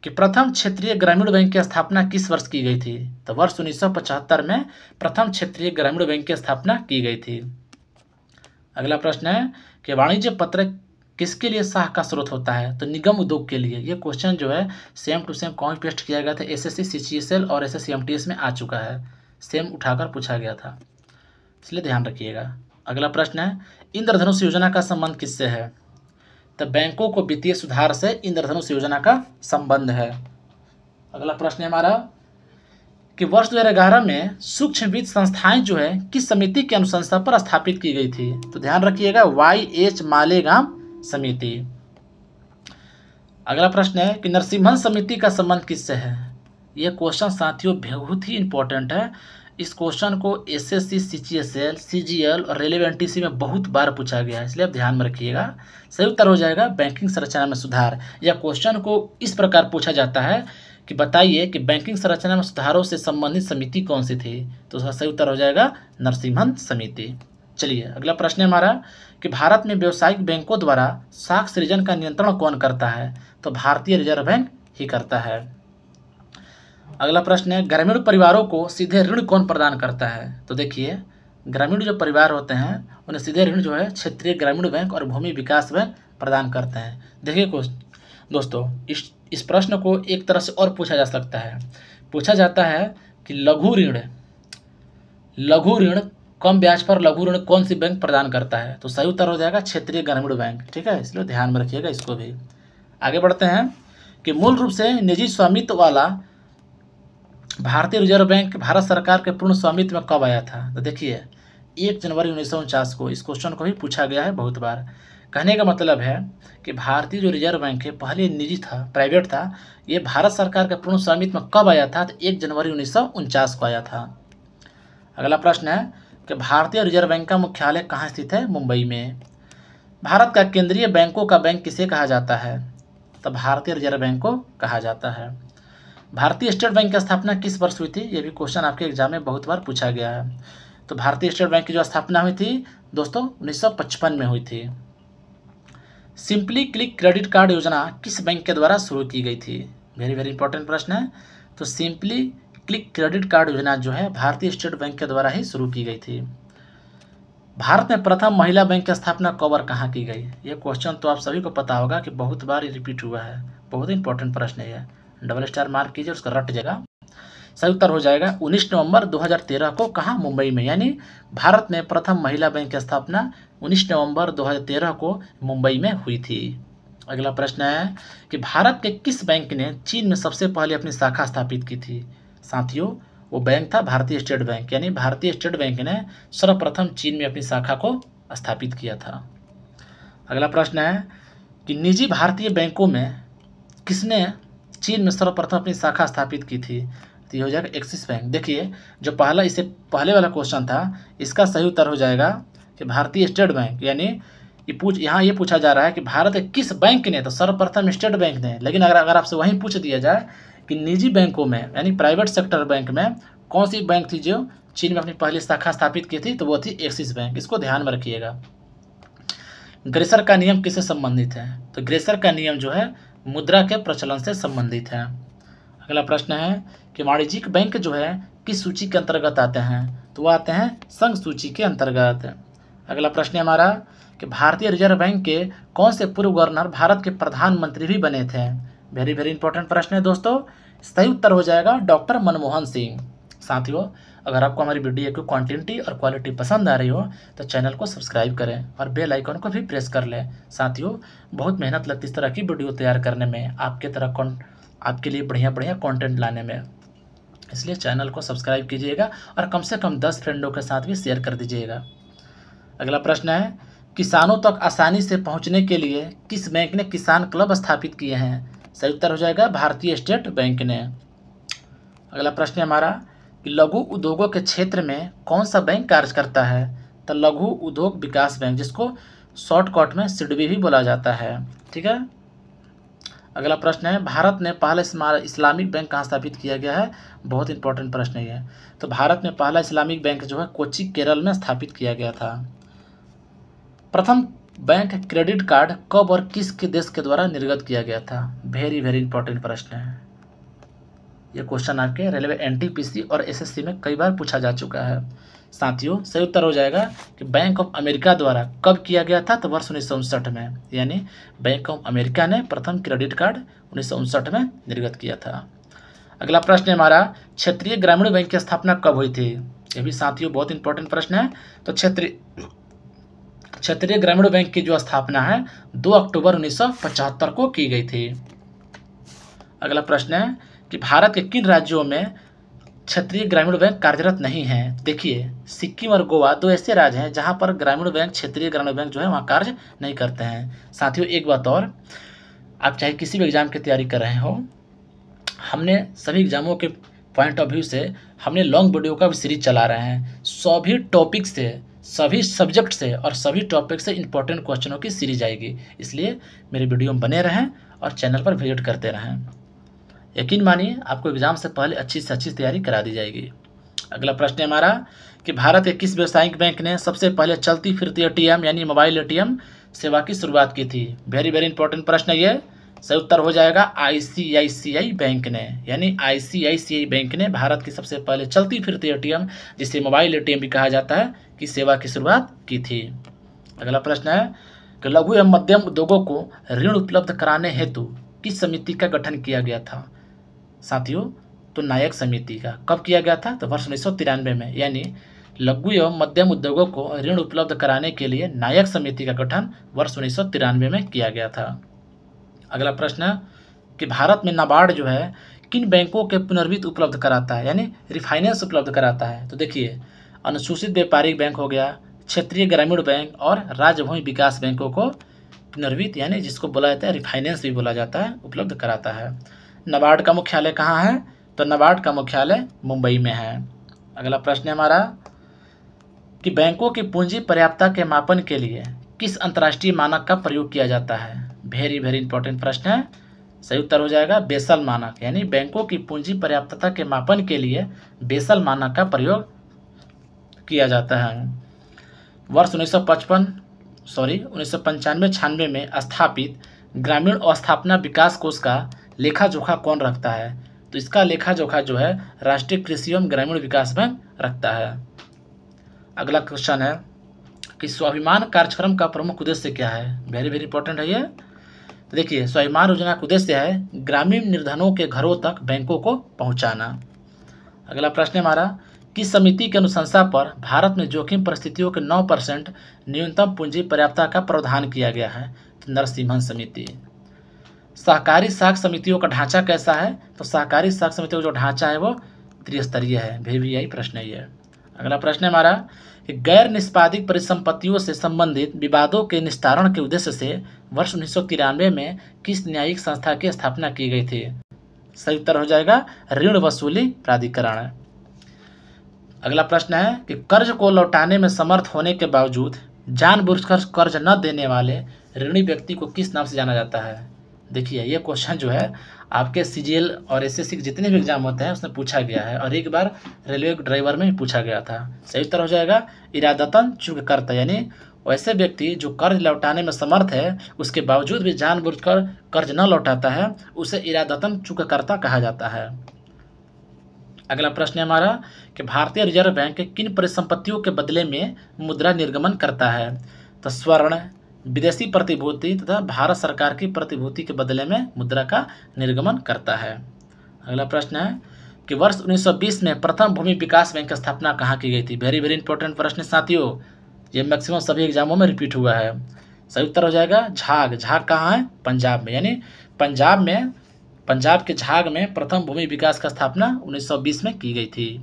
Speaker 1: कि प्रथम क्षेत्रीय ग्रामीण बैंक की स्थापना किस वर्ष की गई थी? तो वर्ष 1975 में प्रथम क्षेत्रीय ग्रामीण बैंक की स्थापना की गई थी। अगला प्रश्न है कि वाणिज्य पत्र किसके लिए साख का स्रोत होता है? तो निगम उद्योग के लिए। ये क्वेश्चन जो है same to same copy paste किया गया था, एसएससी सीजीएसएल और एसएससी एमटीएस में आ चुका है, सेम उठाकर पूछा गया था, इसलिए ध्यान रखिएगा। अगला प्रश्न है इंद्रधनुष योजना का संबंध किससे है? तो बैंकों को वित्तीय सुधार से इंद्रधनुष योजना का संबंध है। अगला प्रश्न है हमारा कि वर्ष 2011 में सूक्ष्म वित्त संस्थाएं जो है किस समिति की अनुशंसा पर स्थापित की गई थी? तो ध्यान रखिएगा YH मालेगाम समिति। अगला प्रश्न है कि नरसिम्हन समिति का संबंध किससे है? यह क्वेश्चन साथियों बहुत ही इंपॉर्टेंट है। इस क्वेश्चन को एसएससी सीजीएसएल सीजीएल और रेलेवेंट टीसी में बहुत बार पूछा गया है, इसलिए आप ध्यान में रखिएगा। सही उत्तर हो जाएगा बैंकिंग संरचना में सुधार। यह क्वेश्चन को इस प्रकार पूछा जाता है कि बताइए कि बैंकिंग संरचना में सुधारों से संबंधित समिति कौन सी थी? तो उसका सही उत्तर हो जाएगा नरसिम्हन समिति। चलिए अगला प्रश्न है हमारा कि भारत में व्यावसायिक बैंकों द्वारा साख सृजन का नियंत्रण कौन करता है? तो भारतीय रिजर्व बैंक ही करता है। अगला प्रश्न है ग्रामीण परिवारों को सीधे ऋण कौन प्रदान करता है? तो देखिए ग्रामीण जो परिवार होते हैं उन्हें सीधे ऋण जो है क्षेत्रीय ग्रामीण बैंक और भूमि विकास बैंक प्रदान करते हैं। देखिए दोस्तों इस प्रश्न को एक तरह से और पूछा जा सकता है। पूछा जाता है कि लघु ऋण कम ब्याज पर लघु ऋण कौन सी बैंक प्रदान करता है? तो सही उत्तर हो जाएगा क्षेत्रीय ग्रामीण बैंक। ठीक है, इसलिए ध्यान में रखिएगा इसको भी। आगे बढ़ते हैं कि मूल रूप से निजी स्वामित्व वाला भारतीय रिजर्व बैंक भारत सरकार के पूर्ण स्वामित्व में कब आया था? तो देखिए 1 जनवरी 1949 को। इस क्वेश्चन को भी पूछा गया है बहुत बार। कहने का मतलब है कि भारतीय जो रिजर्व बैंक है पहले निजी था, प्राइवेट था, ये भारत सरकार के पूर्ण स्वामित्व में कब आया था? तो 1 जनवरी 1949 को आया था। अगला प्रश्न है कि भारतीय रिजर्व बैंक का मुख्यालय कहाँ स्थित है? मुंबई में। भारत का केंद्रीय बैंकों का बैंक किसे कहा जाता है? तो भारतीय रिजर्व बैंक को कहा जाता है। भारतीय स्टेट बैंक की स्थापना किस वर्ष हुई थी? ये भी क्वेश्चन आपके एग्जाम में बहुत बार पूछा गया है। तो भारतीय स्टेट बैंक की जो स्थापना हुई थी दोस्तों 1955 में हुई थी। सिंपली क्लिक क्रेडिट कार्ड योजना किस बैंक के द्वारा शुरू की गई थी? वेरी वेरी इंपॉर्टेंट प्रश्न है। तो सिंपली क्लिक क्रेडिट कार्ड योजना जो है भारतीय स्टेट बैंक के द्वारा ही शुरू की गई थी। भारत में प्रथम महिला बैंक की स्थापना कब और कहाँ की गई? ये क्वेश्चन तो आप सभी को पता होगा कि बहुत बार ये रिपीट हुआ है, बहुत इंपॉर्टेंट प्रश्न है। डबल स्टार मार्क कीजिए, उसका रट जगह। सही उत्तर हो जाएगा 19 नवंबर 2013 को। कहाँ? मुंबई में। यानी भारत में प्रथम महिला बैंक की स्थापना 19 नवंबर 2013 को मुंबई में हुई थी। अगला प्रश्न है कि भारत के किस बैंक ने चीन में सबसे पहले अपनी शाखा स्थापित की थी? साथियों वो बैंक था भारतीय स्टेट बैंक, यानी भारतीय स्टेट बैंक ने सर्वप्रथम चीन में अपनी शाखा को स्थापित किया था। अगला प्रश्न है कि निजी भारतीय बैंकों में किसने चीन में सर्वप्रथम अपनी शाखा स्थापित की थी? तो ये हो जाएगा एक्सिस बैंक। देखिए जो पहला इससे पहले वाला क्वेश्चन था इसका सही उत्तर हो जाएगा कि भारतीय स्टेट बैंक, यानी यहाँ ये पूछा जा रहा है कि भारत के किस बैंक ने, तो सर्वप्रथम स्टेट बैंक ने। लेकिन अगर आपसे वहीं पूछ दिया जाए कि निजी बैंकों में यानी प्राइवेट सेक्टर बैंक में कौन सी बैंक थी जो चीन में अपनी पहली शाखा स्थापित की थी, तो वो थी एक्सिस बैंक। इसको ध्यान में रखिएगा। ग्रेसर का नियम किससे संबंधित है? तो ग्रेसर का नियम जो है मुद्रा के प्रचलन से संबंधित है। अगला प्रश्न है कि वाणिज्यिक बैंक जो है किस सूची के अंतर्गत आते हैं? तो वो आते हैं संघ सूची के अंतर्गत। अगला प्रश्न है हमारा कि भारतीय रिजर्व बैंक के कौन से पूर्व गवर्नर भारत के प्रधानमंत्री भी बने थे? वेरी वेरी इंपॉर्टेंट प्रश्न है दोस्तों। सही उत्तर हो जाएगा डॉक्टर मनमोहन सिंह। साथियों अगर आपको हमारी वीडियो की क्वांटिटी और क्वालिटी पसंद आ रही हो तो चैनल को सब्सक्राइब करें और बेल आइकन को भी प्रेस कर लें। साथियों बहुत मेहनत लगती है इस तरह की वीडियो तैयार करने में, आपके लिए बढ़िया बढ़िया कंटेंट लाने में, इसलिए चैनल को सब्सक्राइब कीजिएगा और कम से कम 10 फ्रेंडों के साथ भी शेयर कर दीजिएगा। अगला प्रश्न है किसानों तक आसानी से पहुंचने के लिए किस बैंक ने किसान क्लब स्थापित किए हैं? सही उत्तर हो जाएगा भारतीय स्टेट बैंक ने। अगला प्रश्न है हमारा कि लघु उद्योगों के क्षेत्र में कौन सा बैंक कार्य करता है? तो लघु उद्योग विकास बैंक, जिसको शॉर्टकट में सिडबी भी बोला जाता है। ठीक है। अगला प्रश्न है भारत ने पहला इस्लामिक बैंक कहाँ स्थापित किया गया है? बहुत इंपॉर्टेंट प्रश्न है। तो भारत में पहला इस्लामिक बैंक जो है कोच्चि केरल में स्थापित किया गया था। प्रथम बैंक क्रेडिट कार्ड कब और किस के देश के द्वारा निर्गत किया गया था? वेरी वेरी इंपॉर्टेंट प्रश्न है। ये क्वेश्चन आपके रेलवे एनटीपीसी और एसएससी में कई बार पूछा जा चुका है। साथियों सही उत्तर हो जाएगा कि बैंक ऑफ अमेरिका द्वारा कब किया गया था? तो वर्ष 1959 में, यानी बैंक ऑफ अमेरिका ने प्रथम क्रेडिट कार्ड 1959 में निर्गत किया था। अगला प्रश्न है हमारा क्षेत्रीय ग्रामीण बैंक की स्थापना कब हुई थी? ये भी साथियों बहुत इंपॉर्टेंट प्रश्न है। तो क्षेत्रीय ग्रामीण बैंक की जो स्थापना है 2 अक्टूबर 1975 को की गई थी। अगला प्रश्न है कि भारत के किन राज्यों में क्षेत्रीय ग्रामीण बैंक कार्यरत नहीं है? देखिए सिक्किम और गोवा 2 ऐसे राज्य हैं जहां पर ग्रामीण बैंक, क्षेत्रीय ग्रामीण बैंक जो है वहां कार्य नहीं करते हैं। साथियों एक बात और, आप चाहे किसी भी एग्जाम की तैयारी कर रहे हो, हमने सभी एग्जामों के पॉइंट ऑफ व्यू से हमने लॉन्ग वीडियो का भी सीरीज चला रहे हैं। सभी टॉपिक से, सभी सब्जेक्ट से और सभी टॉपिक से इंपॉर्टेंट क्वेश्चनों की सीरीज आएगी, इसलिए मेरे वीडियो में बने रहें और चैनल पर विजिट करते रहें। यकीन मानिए आपको एग्जाम से पहले अच्छी से अच्छी तैयारी करा दी जाएगी। अगला प्रश्न है हमारा कि भारत के किस व्यावसायिक बैंक ने सबसे पहले चलती फिरती एटीएम यानी मोबाइल एटीएम सेवा की शुरुआत की थी? वेरी वेरी इंपॉर्टेंट प्रश्न है ये। सही उत्तर हो जाएगा आईसीआईसीआई बैंक ने, यानी आईसीआईसीआई बैंक ने भारत की सबसे पहले चलती फिरती एटीएम, जिसे मोबाइल एटीएम भी कहा जाता है, की सेवा की शुरुआत की थी। अगला प्रश्न है कि लघु एवं मध्यम उद्योगों को ऋण उपलब्ध कराने हेतु किस समिति का गठन किया गया था? साथियों तो नायक समिति का। कब किया गया था? तो वर्ष 1993 में, यानी लघु एवं मध्यम उद्योगों को ऋण उपलब्ध कराने के लिए नायक समिति का गठन वर्ष 1993 में किया गया था। अगला प्रश्न है कि भारत में नाबार्ड जो है किन बैंकों के पुनर्वित्त उपलब्ध कराता है, यानी रिफाइनेंस उपलब्ध कराता है? तो देखिए अनुसूचित व्यापारिक बैंक हो गया, क्षेत्रीय ग्रामीण बैंक और राज्य भूमि विकास बैंकों को पुनर्वित्त, यानी जिसको बोला जाता है रिफाइनेंस भी बोला जाता है, उपलब्ध कराता है। नाबार्ड का मुख्यालय कहाँ है? तो नाबार्ड का मुख्यालय मुंबई में है। अगला प्रश्न है हमारा कि बैंकों की पूंजी पर्याप्तता के मापन के लिए किस अंतर्राष्ट्रीय मानक का प्रयोग किया जाता है? वेरी वेरी इंपॉर्टेंट प्रश्न है। सही उत्तर हो जाएगा बेसल मानक, यानी बैंकों की पूंजी पर्याप्तता के मापन के लिए बेसल मानक का प्रयोग किया जाता है। वर्ष 1995-96 में स्थापित ग्रामीण अवस्थापना विकास कोष का लेखा जोखा कौन रखता है? तो इसका लेखा जोखा जो है राष्ट्रीय कृषि एवं ग्रामीण विकास बैंक रखता है। अगला क्वेश्चन है कि स्वाभिमान कार्यक्रम का प्रमुख उद्देश्य क्या है? वेरी वेरी इंपॉर्टेंट है ये। तो देखिए स्वाभिमान योजना का उद्देश्य है ग्रामीण निर्धनों के घरों तक बैंकों को पहुंचाना। अगला प्रश्न है हमारा किस समिति की अनुशंसा पर भारत में जोखिम परिस्थितियों के 9% न्यूनतम पूंजी पर्याप्तता का प्रावधान किया गया है? तो नरसिम्हन समिति। सहकारी साख समितियों का ढांचा कैसा है? तो सहकारी साख समितियों का जो ढांचा है वो त्रिस्तरीय है, भी यही प्रश्न है ये। अगला प्रश्न है हमारा कि गैर निष्पादित परिसंपत्तियों से संबंधित विवादों के निस्तारण के उद्देश्य से वर्ष 1993 में किस न्यायिक संस्था की स्थापना की गई थी? सही उत्तर हो जाएगा ऋण वसूली प्राधिकरण। अगला प्रश्न है कि कर्ज को लौटाने में समर्थ होने के बावजूद जानबूझकर कर्ज न देने वाले ऋणी व्यक्ति को किस नाम से जाना जाता है? देखिए ये क्वेश्चन जो है आपके सीजीएल और एसएससी के जितने भी एग्जाम होते हैं उसमें पूछा गया है और एक बार रेलवे ड्राइवर में भी पूछा गया था। सही उत्तर हो जाएगा इरादतन चूककर्ता, यानी वैसे व्यक्ति जो कर्ज लौटाने में समर्थ है उसके बावजूद भी जानबूझकर कर्ज न लौटाता है उसे इरादतन चूककर्ता कहा जाता है। अगला प्रश्न है हमारा कि भारतीय रिजर्व बैंक किन परिसंपत्तियों के बदले में मुद्रा निर्गमन करता है? तो स्वर्ण, विदेशी प्रतिभूति तथा भारत सरकार की प्रतिभूति के बदले में मुद्रा का निर्गमन करता है। अगला प्रश्न है कि वर्ष 1920 में प्रथम भूमि विकास बैंक की स्थापना कहाँ की गई थी? वेरी इंपॉर्टेंट प्रश्न साथियों, ये मैक्सिमम सभी एग्जामों में रिपीट हुआ है। सही उत्तर हो जाएगा झाग। झाग कहाँ है? पंजाब में, यानी पंजाब के झाग में प्रथम भूमि विकास का स्थापना 1920 में की गई थी।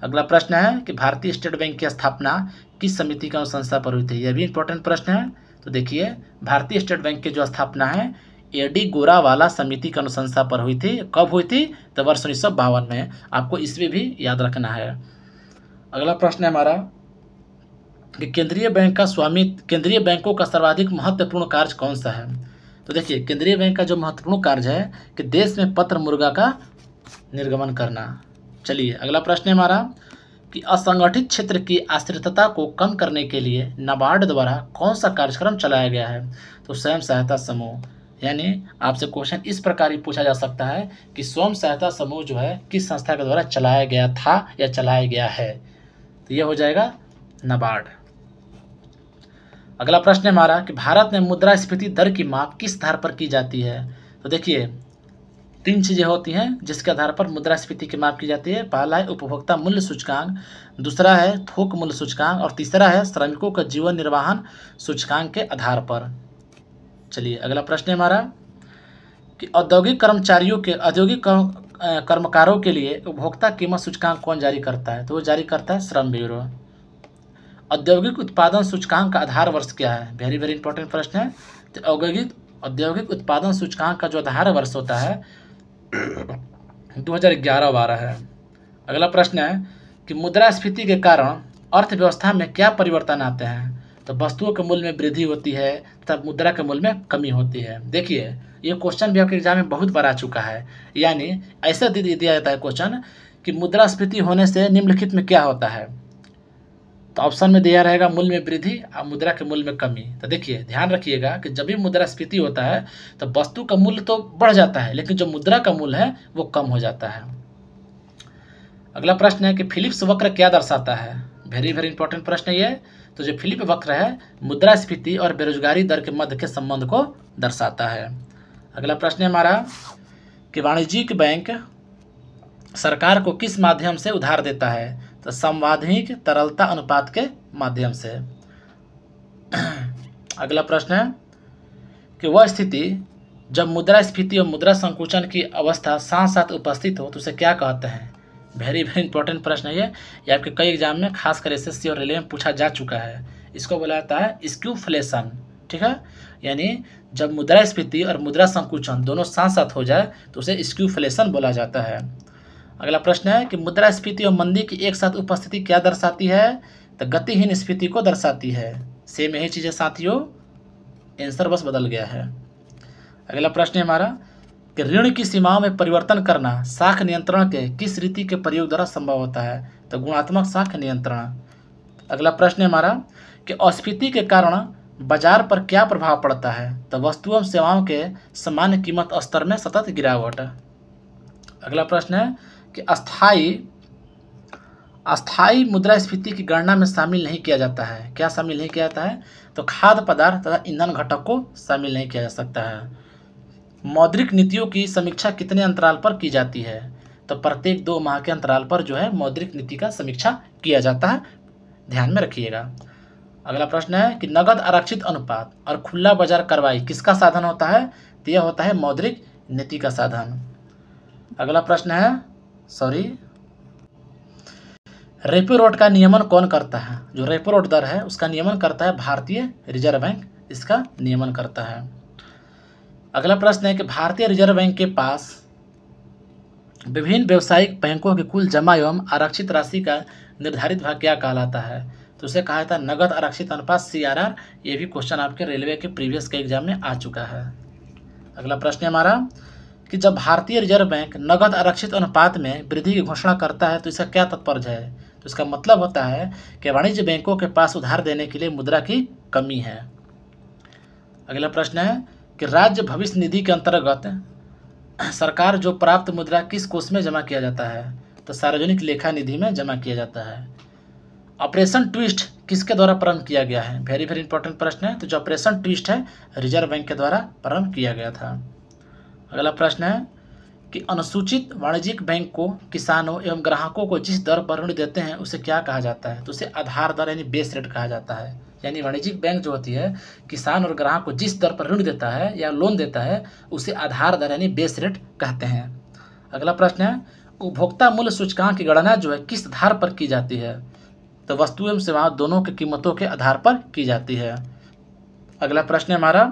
Speaker 1: अगला प्रश्न है कि भारतीय स्टेट बैंक की स्थापना किस समिति की अनुशंसा पर हुई थी? यह भी इंपॉर्टेंट प्रश्न है। तो देखिए भारतीय स्टेट बैंक की जो स्थापना है एडी गोरावाला समिति की अनुशंसा पर हुई थी। कब हुई थी? तो वर्ष 1952 में। आपको इसमें भी याद रखना है। अगला प्रश्न है हमारा कि केंद्रीय बैंकों का सर्वाधिक महत्वपूर्ण कार्य कौन सा है? तो देखिए केंद्रीय बैंक का जो महत्वपूर्ण कार्य है कि देश में पत्र मुर्गा का निर्गमन करना। चलिए अगला प्रश्न है हमारा कि असंगठित क्षेत्र की आश्रितता को कम करने के लिए नाबार्ड द्वारा कौन सा कार्यक्रम चलाया गया है? तो स्वयं सहायता समूह, यानी आपसे क्वेश्चन इस प्रकार ही पूछा जा सकता है कि स्वयं सहायता समूह जो है किस संस्था के द्वारा चलाया गया था या चलाया गया है? तो यह हो जाएगा नाबार्ड। अगला प्रश्न है हमारा कि भारत में मुद्रास्फीति दर की माप किस आधार पर की जाती है? तो देखिए 3 चीज़ें होती हैं जिसके आधार पर मुद्रास्फीति की माप की जाती है। पहला है उपभोक्ता मूल्य सूचकांक, दूसरा है थोक मूल्य सूचकांक और तीसरा है श्रमिकों का जीवन निर्वाहन सूचकांक के आधार पर। चलिए अगला प्रश्न है हमारा कि औद्योगिक कर्मकारों के लिए उपभोक्ता कीमत सूचकांक कौन जारी करता है? तो वो जारी करता है श्रम ब्यूरो। औद्योगिक उत्पादन सूचकांक का आधार वर्ष क्या है? वेरी इंपॉर्टेंट प्रश्न है। तो औद्योगिक उत्पादन सूचकांक का जो आधार वर्ष होता है 2011-12 है। अगला प्रश्न है कि मुद्रास्फीति के कारण अर्थव्यवस्था में क्या परिवर्तन आते हैं? तो वस्तुओं के मूल्य में वृद्धि होती है तथा मुद्रा के मूल्य में कमी होती है। देखिए ये क्वेश्चन भी आपके एग्जाम में बहुत बार आ चुका है, यानी ऐसा दिया जाता है क्वेश्चन कि मुद्रास्फीति होने से निम्नलिखित में क्या होता है? तो ऑप्शन में दिया रहेगा मूल्य में वृद्धि और मुद्रा के मूल्य में कमी। तो देखिए ध्यान रखिएगा कि जब भी मुद्रास्फीति होता है तो वस्तु का मूल्य तो बढ़ जाता है लेकिन जो मुद्रा का मूल्य है वो कम हो जाता है। अगला प्रश्न है कि फिलिप्स वक्र क्या दर्शाता है? वेरी इंपॉर्टेंट प्रश्न है ये। तो जो फिलिप वक्र है मुद्रास्फीति और बेरोजगारी दर के मध्य के संबंध को दर्शाता है। अगला प्रश्न है हमारा कि वाणिज्यिक बैंक सरकार को किस माध्यम से उधार देता है? तो संवैधानिक तरलता अनुपात के माध्यम से। अगला प्रश्न है कि वह स्थिति जब मुद्रास्फीति और मुद्रा संकुचन की अवस्था साथ साथ उपस्थित हो तो उसे क्या कहते हैं? वेरी इंपॉर्टेंट प्रश्न है ये आपके कई एग्जाम में खासकर एसएससी और रेलवे में पूछा जा चुका है। इसको बोला जाता है स्क्यूफ्लेशन, ठीक है, यानी जब मुद्रास्फीति और मुद्रा संकुचन दोनों साथ साथ हो जाए तो उसे स्क्यूफ्लेशन बोला जाता है। अगला प्रश्न है कि मुद्रास्फीति और मंदी की एक साथ उपस्थिति क्या दर्शाती है? तो गतिहीन स्फीति को दर्शाती है। सेम यही चीज़ें साथियों, आंसर बस बदल गया है। अगला प्रश्न है हमारा कि ऋण की सीमाओं में परिवर्तन करना साख नियंत्रण के किस रीति के प्रयोग द्वारा संभव होता है? तो गुणात्मक साख नियंत्रण। अगला प्रश्न है हमारा कि अस्फीति के कारण बाजार पर क्या प्रभाव पड़ता है? तो वस्तुओं एवं सेवाओं के सामान्य कीमत स्तर में सतत गिरावट। अगला प्रश्न है कि अस्थायी मुद्रास्फीति की गणना में शामिल नहीं किया जाता है। क्या शामिल नहीं किया जाता है? तो खाद्य पदार्थ तथा ईंधन घटक को शामिल नहीं किया जा सकता है। मौद्रिक नीतियों की समीक्षा कितने अंतराल पर की जाती है? तो प्रत्येक 2 माह के अंतराल पर जो है मौद्रिक नीति का समीक्षा किया जाता है, ध्यान में रखिएगा। अगला प्रश्न है कि नगद आरक्षित अनुपात और खुला बाजार कार्रवाई किसका साधन होता है? तो यह होता है मौद्रिक नीति का साधन। अगला प्रश्न है रेपो रेट का नियमन कौन करता है? जो रेपो रेट दर है उसका नियमन करता है भारतीय रिजर्व बैंक, इसका नियमन करता है। अगला प्रश्न है कि भारतीय रिजर्व बैंक के पास विभिन्न व्यावसायिक बैंकों की कुल जमा एवं आरक्षित राशि का निर्धारित भाग क्या कहलाता है? तो उसे कहा जाता है नगद आरक्षित अनुपात, CRR। ये भी क्वेश्चन आपके रेलवे के प्रीवियस के एग्जाम में आ चुका है। अगला प्रश्न है हमारा कि जब भारतीय रिजर्व बैंक नगद आरक्षित अनुपात में वृद्धि की घोषणा करता है तो इसका क्या तात्पर्य है? तो इसका मतलब होता है कि वाणिज्य बैंकों के पास उधार देने के लिए मुद्रा की कमी है। अगला प्रश्न है कि राज्य भविष्य निधि के अंतर्गत सरकार जो प्राप्त मुद्रा किस कोष में जमा किया जाता है? तो सार्वजनिक लेखा निधि में जमा किया जाता है। ऑपरेशन ट्विस्ट किसके द्वारा प्रारंभ किया गया है? वेरी वेरी इंपॉर्टेंट प्रश्न है। तो जो ऑपरेशन ट्विस्ट है रिजर्व बैंक के द्वारा प्रारंभ किया गया था। अगला प्रश्न है कि अनुसूचित वाणिज्यिक बैंक को किसानों एवं ग्राहकों को जिस दर पर ऋण देते हैं उसे क्या कहा जाता है? तो उसे आधार दर यानी बेस रेट कहा जाता है। यानी वाणिज्यिक बैंक जो होती है किसान और ग्राहक को जिस दर पर ऋण देता है या लोन देता है उसे आधार दर यानी बेस रेट कहते हैं। अगला प्रश्न है उपभोक्ता मूल्य सूचकांक की गणना जो है किस आधार पर की जाती है? तो वस्तु एवं सेवाओं दोनों की कीमतों के आधार पर की जाती है। अगला प्रश्न है हमारा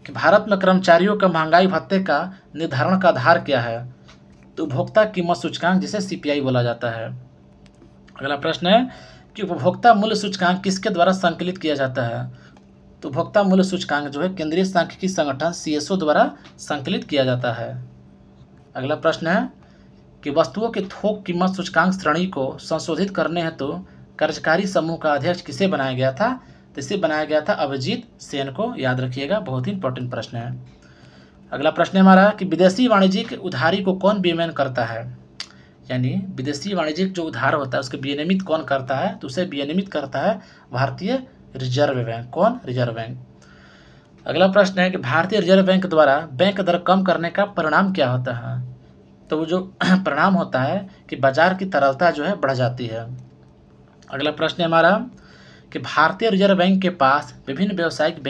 Speaker 1: कि भारत में कर्मचारियों का महंगाई भत्ते का निर्धारण का आधार क्या है? तो उपभोक्ता कीमत सूचकांक जिसे CPI बोला जाता है। अगला प्रश्न है कि उपभोक्ता मूल्य सूचकांक किसके द्वारा संकलित किया जाता है? तो उपभोक्ता मूल्य सूचकांक जो है केंद्रीय सांख्यिकी संगठन CSO द्वारा संकलित किया जाता है। अगला प्रश्न है कि वस्तुओं की थोक कीमत सूचकांक श्रेणी को संशोधित करने हेतु कार्यकारी समूह का अध्यक्ष किसे बनाया गया था? तो इसे बनाया गया था अभिजीत सेन को, याद रखिएगा, बहुत ही इंपॉर्टेंट प्रश्न है। अगला प्रश्न है हमारा कि विदेशी वाणिज्यिक उधारी को कौन विनियमन करता है? यानी विदेशी वाणिज्यिक जो उधार होता है उसके विनियमित कौन करता है? तो उसे विनियमित करता है भारतीय रिजर्व बैंक। कौन? Reserve bank. अगला प्रश्न है कि भारतीय रिजर्व बैंक द्वारा बैंक दर कम करने का परिणाम क्या होता है? तो वो जो परिणाम होता है कि बाजार की तरलता जो है बढ़ जाती है। अगला प्रश्न है हमारा कि भारतीय रिजर्व बैंक के पास विभिन्न व्यावसायिक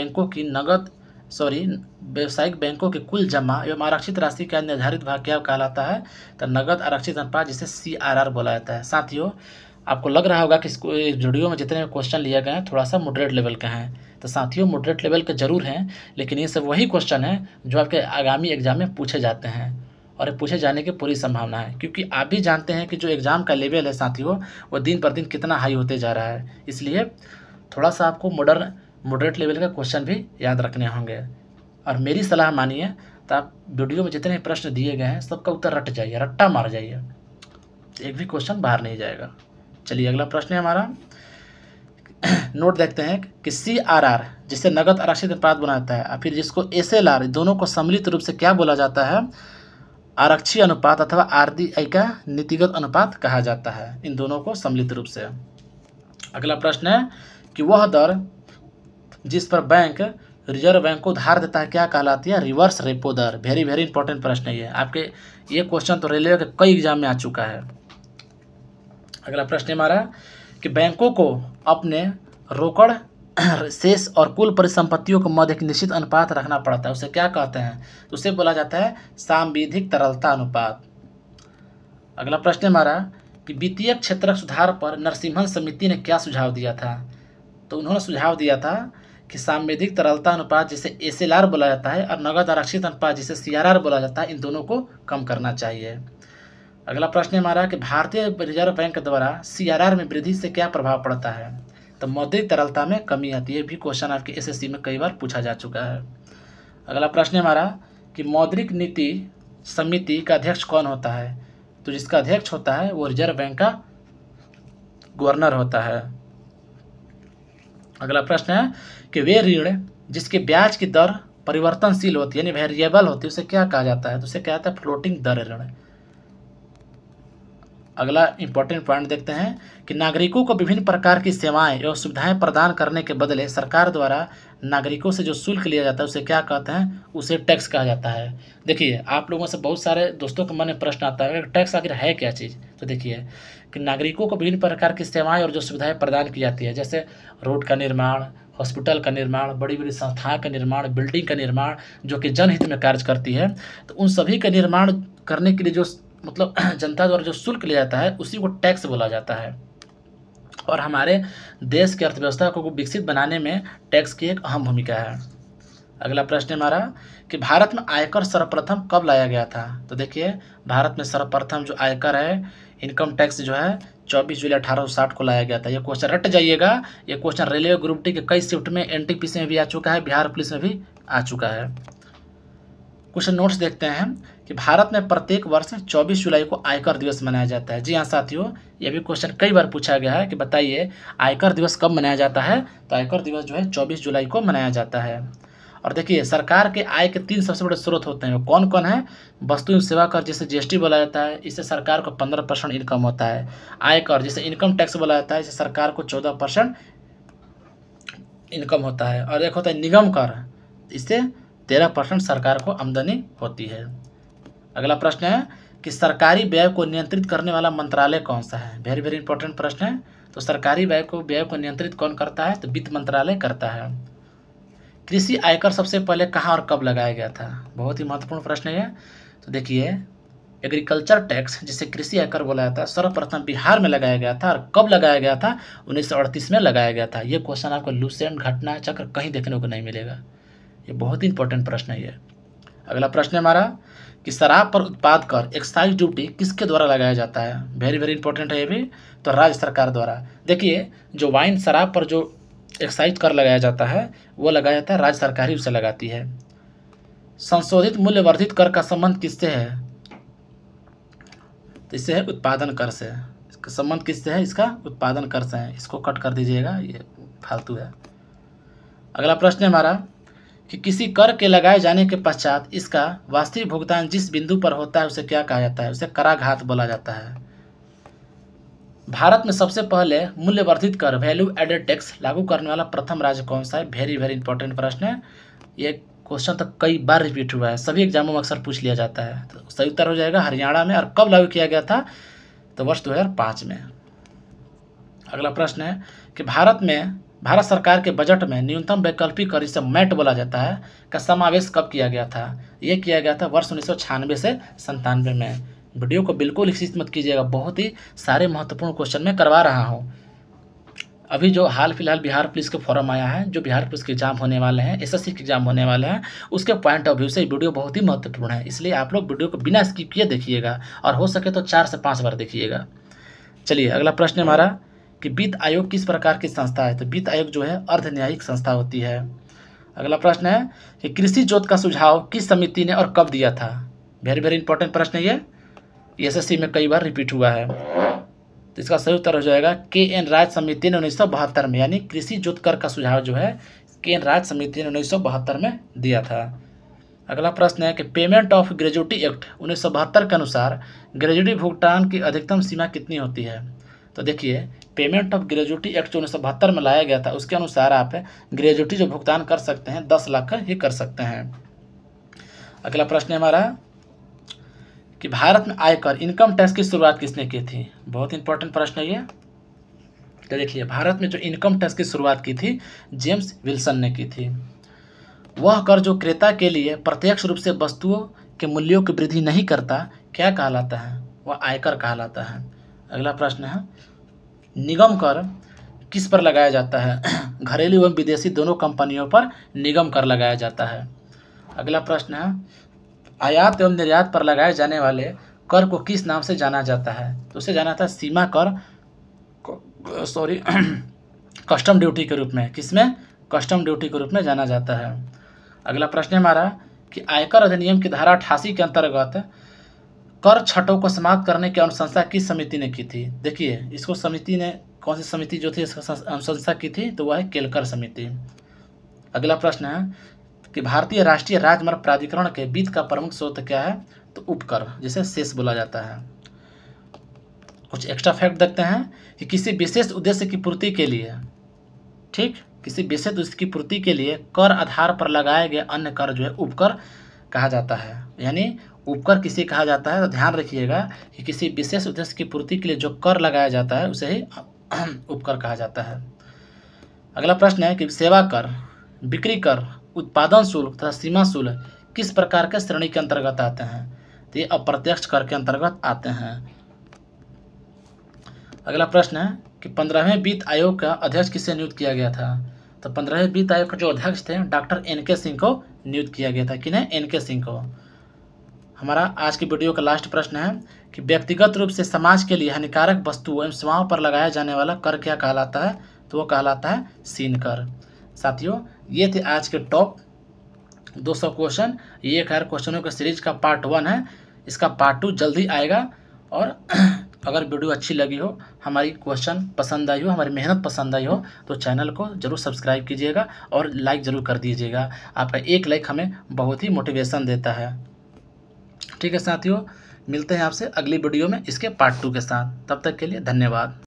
Speaker 1: बैंकों की कुल जमा एवं आरक्षित राशि का निर्धारित भाग क्या कहलाता है? तो नगद आरक्षित अनुपात जिसे CRR बोला जाता है। साथियों आपको लग रहा होगा कि इस वीडियो में जितने क्वेश्चन लिए गए हैं थोड़ा सा मॉडरेट लेवल के हैं। तो साथियों मॉडरेट लेवल के जरूर हैं, लेकिन ये सब वही क्वेश्चन हैं जो आपके आगामी एग्जाम में पूछे जाते हैं और पूछे जाने की पूरी संभावना है, क्योंकि आप भी जानते हैं कि जो एग्ज़ाम का लेवल है साथियों वो दिन पर दिन कितना हाई होते जा रहा है। इसलिए थोड़ा सा आपको मॉडरेट लेवल का क्वेश्चन भी याद रखने होंगे। और मेरी सलाह मानिए तो आप वीडियो में जितने प्रश्न दिए गए हैं सबका उत्तर रट जाइए, रट्टा मार जाइए, एक भी क्वेश्चन बाहर नहीं जाएगा। चलिए अगला प्रश्न है हमारा, नोट देखते हैं कि CRR जिसे नगद आरक्षित अनुपात बनाता है और फिर जिसको SLR, दोनों को सम्मिलित रूप से क्या बोला जाता है? आरक्षी अनुपात अथवा RDI का नीतिगत अनुपात कहा जाता है, इन दोनों को सम्मिलित रूप से। अगला प्रश्न है कि वह दर जिस पर बैंक रिजर्व बैंक को उधार देता है क्या कहलाती है? रिवर्स रेपो दर। वेरी वेरी इंपॉर्टेंट प्रश्न है ये, आपके ये क्वेश्चन तो रेलवे के कई एग्जाम में आ चुका है। अगला प्रश्न है हमारा कि बैंकों को अपने रोकड़ शेष और कुल परिसंपत्तियों के मध्य एक निश्चित अनुपात रखना पड़ता है, उसे क्या कहते हैं? तो उसे बोला जाता है सांविधिक तरलता अनुपात। अगला प्रश्न है हमारा कि वित्तीय क्षेत्र सुधार पर नरसिम्हन समिति ने क्या सुझाव दिया था? तो उन्होंने सुझाव दिया था कि सांविधिक तरलता अनुपात जिसे SLR बोला जाता है और नगद आरक्षित अनुपात जिसे CRR बोला जाता है, इन दोनों को कम करना चाहिए। अगला प्रश्न है हमारा कि भारतीय रिजर्व बैंक द्वारा CRR में वृद्धि से क्या प्रभाव पड़ता है? तो मौद्रिक तरलता में कमी आती है, भी क्वेश्चन आपके SSC में कई बार पूछा जा चुका है। अगला प्रश्न है हमारा कि मौद्रिक नीति समिति का अध्यक्ष कौन होता है? तो जिसका अध्यक्ष होता है वो रिजर्व बैंक का गवर्नर होता है। अगला प्रश्न है कि वे ऋण जिसके ब्याज की दर परिवर्तनशील होती है यानी वेरिएबल होती है उसे क्या कहा जाता है? तो उसे क्या कहता है? फ्लोटिंग दर ऋण। अगला इंपॉर्टेंट पॉइंट देखते हैं कि नागरिकों को विभिन्न प्रकार की सेवाएं एवं सुविधाएं प्रदान करने के बदले सरकार द्वारा नागरिकों से जो शुल्क लिया जाता है उसे क्या कहते हैं? उसे टैक्स कहा जाता है। देखिए आप लोगों से बहुत सारे दोस्तों के मन में प्रश्न आता है टैक्स आखिर है क्या चीज़? तो देखिए कि नागरिकों को विभिन्न प्रकार की सेवाएं और जो सुविधाएं प्रदान की जाती है, जैसे रोड का निर्माण, हॉस्पिटल का निर्माण, बड़ी बड़ी संस्थाओं का निर्माण, बिल्डिंग का निर्माण जो कि जनहित में कार्य करती है, तो उन सभी का निर्माण करने के लिए जो जनता द्वारा जो शुल्क लिया जाता है उसी को टैक्स बोला जाता है। और हमारे देश की अर्थव्यवस्था को विकसित बनाने में टैक्स की एक अहम भूमिका है। अगला प्रश्न है हमारा कि भारत में आयकर सर्वप्रथम कब लाया गया था। तो देखिए, भारत में सर्वप्रथम जो आयकर है, इनकम टैक्स जो है 24 जुलाई 1860 को लाया गया था। ये क्वेश्चन रट जाइएगा। ये क्वेश्चन रेलवे ग्रुप डी के कई शिफ्ट में एनटीपीसी में भी आ चुका है, बिहार पुलिस में भी आ चुका है। कुछ नोट्स देखते हैं कि भारत में प्रत्येक वर्ष 24 जुलाई को आयकर दिवस मनाया जाता है। जी हाँ साथियों, ये भी क्वेश्चन कई बार पूछा गया है कि बताइए आयकर दिवस कब मनाया जाता है। तो आयकर दिवस जो है 24 जुलाई को मनाया जाता है। और देखिए, सरकार के आय के 3 सबसे बड़े स्रोत होते हैं। वो कौन कौन है? वस्तु एवं सेवा कर, जिसे जीएसटी बोला जाता है, इससे सरकार को 15% इनकम होता है। आयकर, जिसे इनकम टैक्स बोला जाता है, इससे सरकार को 14% इनकम होता है। और एक होता है निगम कर, इससे 13% सरकार को आमदनी होती है। अगला प्रश्न है कि सरकारी व्यय को नियंत्रित करने वाला मंत्रालय कौन सा है। वेरी वेरी इंपॉर्टेंट प्रश्न है। तो सरकारी व्यय को नियंत्रित कौन करता है? तो वित्त मंत्रालय करता है। कृषि आयकर सबसे पहले कहाँ और कब लगाया गया था? बहुत ही महत्वपूर्ण प्रश्न है। तो देखिए, एग्रीकल्चर टैक्स, जिसे कृषि आयकर बोला जाता है, सर्वप्रथम बिहार में लगाया गया था। और कब लगाया गया था? 1938 में लगाया गया था। ये क्वेश्चन आपको लुसेंट घटना चक्र कहीं देखने को नहीं मिलेगा। ये बहुत ही इंपॉर्टेंट प्रश्न है ये। अगला प्रश्न है हमारा कि शराब पर उत्पाद कर, एक्साइज ड्यूटी किसके द्वारा लगाया जाता है? वेरी वेरी इंपॉर्टेंट है ये भी। तो राज्य सरकार द्वारा। देखिए, जो वाइन शराब पर जो एक्साइज कर लगाया जाता है, वो लगाया जाता है राज्य सरकार ही उसे लगाती है। संशोधित मूल्य वर्धित कर का संबंध किससे है? तो इससे है उत्पादन कर से। इसका संबंध किससे है? इसका उत्पादन कर से है। इसको कट कर दीजिएगा, ये फालतू है। अगला प्रश्न है हमारा कि किसी कर के लगाए जाने के पश्चात इसका वास्तविक भुगतान जिस बिंदु पर होता है उसे क्या कहा जाता है? उसे कराघात बोला जाता है। भारत में सबसे पहले मूल्य वर्धित कर, वैल्यू एडेड टैक्स लागू करने वाला प्रथम राज्य कौन सा है? वेरी वेरी इंपॉर्टेंट प्रश्न है। ये क्वेश्चन तो कई बार रिपीट हुआ है, सभी एग्जामों में अक्सर पूछ लिया जाता है। तो सही उत्तर हो जाएगा हरियाणा में। और कब लागू किया गया था? तो वर्ष 2005 में। अगला प्रश्न है कि भारत सरकार के बजट में न्यूनतम वैकल्पिक कर, इसे मैट बोला जाता है, का समावेश कब किया गया था? ये किया गया था वर्ष 1996 से 97 में। वीडियो को बिल्कुल स्किप मत कीजिएगा, बहुत ही सारे महत्वपूर्ण क्वेश्चन मैं करवा रहा हूँ। अभी जो हाल फिलहाल बिहार पुलिस के फॉर्म आया है, जो बिहार पुलिस के एग्जाम होने वाले हैं, एसएससी के एग्जाम होने वाले हैं, उसके पॉइंट ऑफ व्यू से वीडियो बहुत ही महत्वपूर्ण है। इसलिए आप लोग वीडियो को बिना स्किप किए देखिएगा, और हो सके तो 4 से 5 बार देखिएगा। चलिए, अगला प्रश्न है हमारा कि वित्त आयोग किस प्रकार की संस्था है? तो वित्त आयोग जो है अर्धन्यायिक संस्था होती है। अगला प्रश्न है कि कृषि जोत का सुझाव किस समिति ने और कब दिया था? वेरी वेरी इंपॉर्टेंट प्रश्न है ये, एसएससी में कई बार रिपीट हुआ है। तो इसका सही उत्तर हो जाएगा KN राज समिति ने 1972 में, यानी कृषि जोत कर का सुझाव जो है KN राज समिति ने 1972 में दिया था। अगला प्रश्न है कि पेमेंट ऑफ ग्रेजुटी एक्ट 1972 के अनुसार ग्रेजुटी भुगतान की अधिकतम सीमा कितनी होती है? तो देखिए, पेमेंट ऑफ ग्रेजुटी एक्ट जो 1972 में लाया गया था, उसके अनुसार आप ग्रेजुटी जो भुगतान कर सकते हैं 10 लाख का ही कर सकते हैं। अगला प्रश्न है हमारा कि भारत में आयकर इनकम टैक्स की शुरुआत किसने की थी? बहुत इंपॉर्टेंट प्रश्न है ये। तो देखिए, भारत में जो इनकम टैक्स की शुरुआत की थी, जेम्स विल्सन ने की थी। वह कर जो क्रेता के लिए प्रत्यक्ष रूप से वस्तुओं के मूल्यों की वृद्धि नहीं करता, क्या कहलाता है? वह आयकर कहलाता है। अगला प्रश्न है, निगम कर किस पर लगाया जाता है? घरेलू एवं विदेशी दोनों कंपनियों पर निगम कर लगाया जाता है। अगला प्रश्न है, आयात एवं निर्यात पर लगाए जाने वाले कर को किस नाम से जाना जाता है? तो उसे जाना था सीमा कर, कस्टम ड्यूटी के रूप में। किसमें? कस्टम ड्यूटी के रूप में जाना जाता है। अगला प्रश्न है हमारा कि आयकर अधिनियम की धारा 88 के अंतर्गत कर छटों को समाप्त करने की अनुशंसा किस समिति ने की थी? देखिए, इसको समिति ने, कौन सी समिति जो थी इसका अनुशंसा की थी? तो वह है केलकर समिति। अगला प्रश्न है कि भारतीय राष्ट्रीय राजमार्ग प्राधिकरण के वित्त का प्रमुख स्रोत क्या है? तो उपकर, जिसे सेस बोला जाता है। कुछ एक्स्ट्रा फैक्ट देखते हैं कि किसी विशेष उद्देश्य की पूर्ति के लिए, ठीक, किसी विशेष उद्देश्य की पूर्ति के लिए कर आधार पर लगाए गए अन्य कर जो है उपकर कहा जाता है। यानी उपकर किसे कहा जाता है? तो ध्यान रखिएगा कि किसी विशेष उद्देश्य की पूर्ति के लिए जो कर लगाया जाता है उसे ही उपकर कहा जाता है। अगला प्रश्न है कि सेवा कर, बिक्री कर, उत्पादन शुल्क तथा सीमा शुल्क किस प्रकार के श्रेणी के अंतर्गत आते हैं? तो ये अप्रत्यक्ष कर के अंतर्गत आते हैं। अगला प्रश्न है कि 15वें वित्त आयोग का अध्यक्ष किसे नियुक्त किया गया था? तो 15वें वित्त आयोग के जो अध्यक्ष थे डॉक्टर एन.के. सिंह को नियुक्त किया गया था। किन्हें? एन.के. सिंह को। हमारा आज की वीडियो का लास्ट प्रश्न है कि व्यक्तिगत रूप से समाज के लिए हानिकारक वस्तुओं एवं सेवाओं पर लगाया जाने वाला कर क्या कहलाता है? तो वो कहलाता है सीन कर। साथियों, ये थे आज के टॉप 200 क्वेश्चन। ये 1000 क्वेश्चनों के सीरीज का पार्ट 1 है। इसका पार्ट 2 जल्दी आएगा। और अगर वीडियो अच्छी लगी हो, हमारी क्वेश्चन पसंद आई हो, हमारी मेहनत पसंद आई हो, तो चैनल को जरूर सब्सक्राइब कीजिएगा और लाइक ज़रूर कर दीजिएगा। आपका एक लाइक हमें बहुत ही मोटिवेशन देता है। ठीक है साथियों, मिलते हैं आपसे अगली वीडियो में इसके पार्ट 2 के साथ। तब तक के लिए धन्यवाद।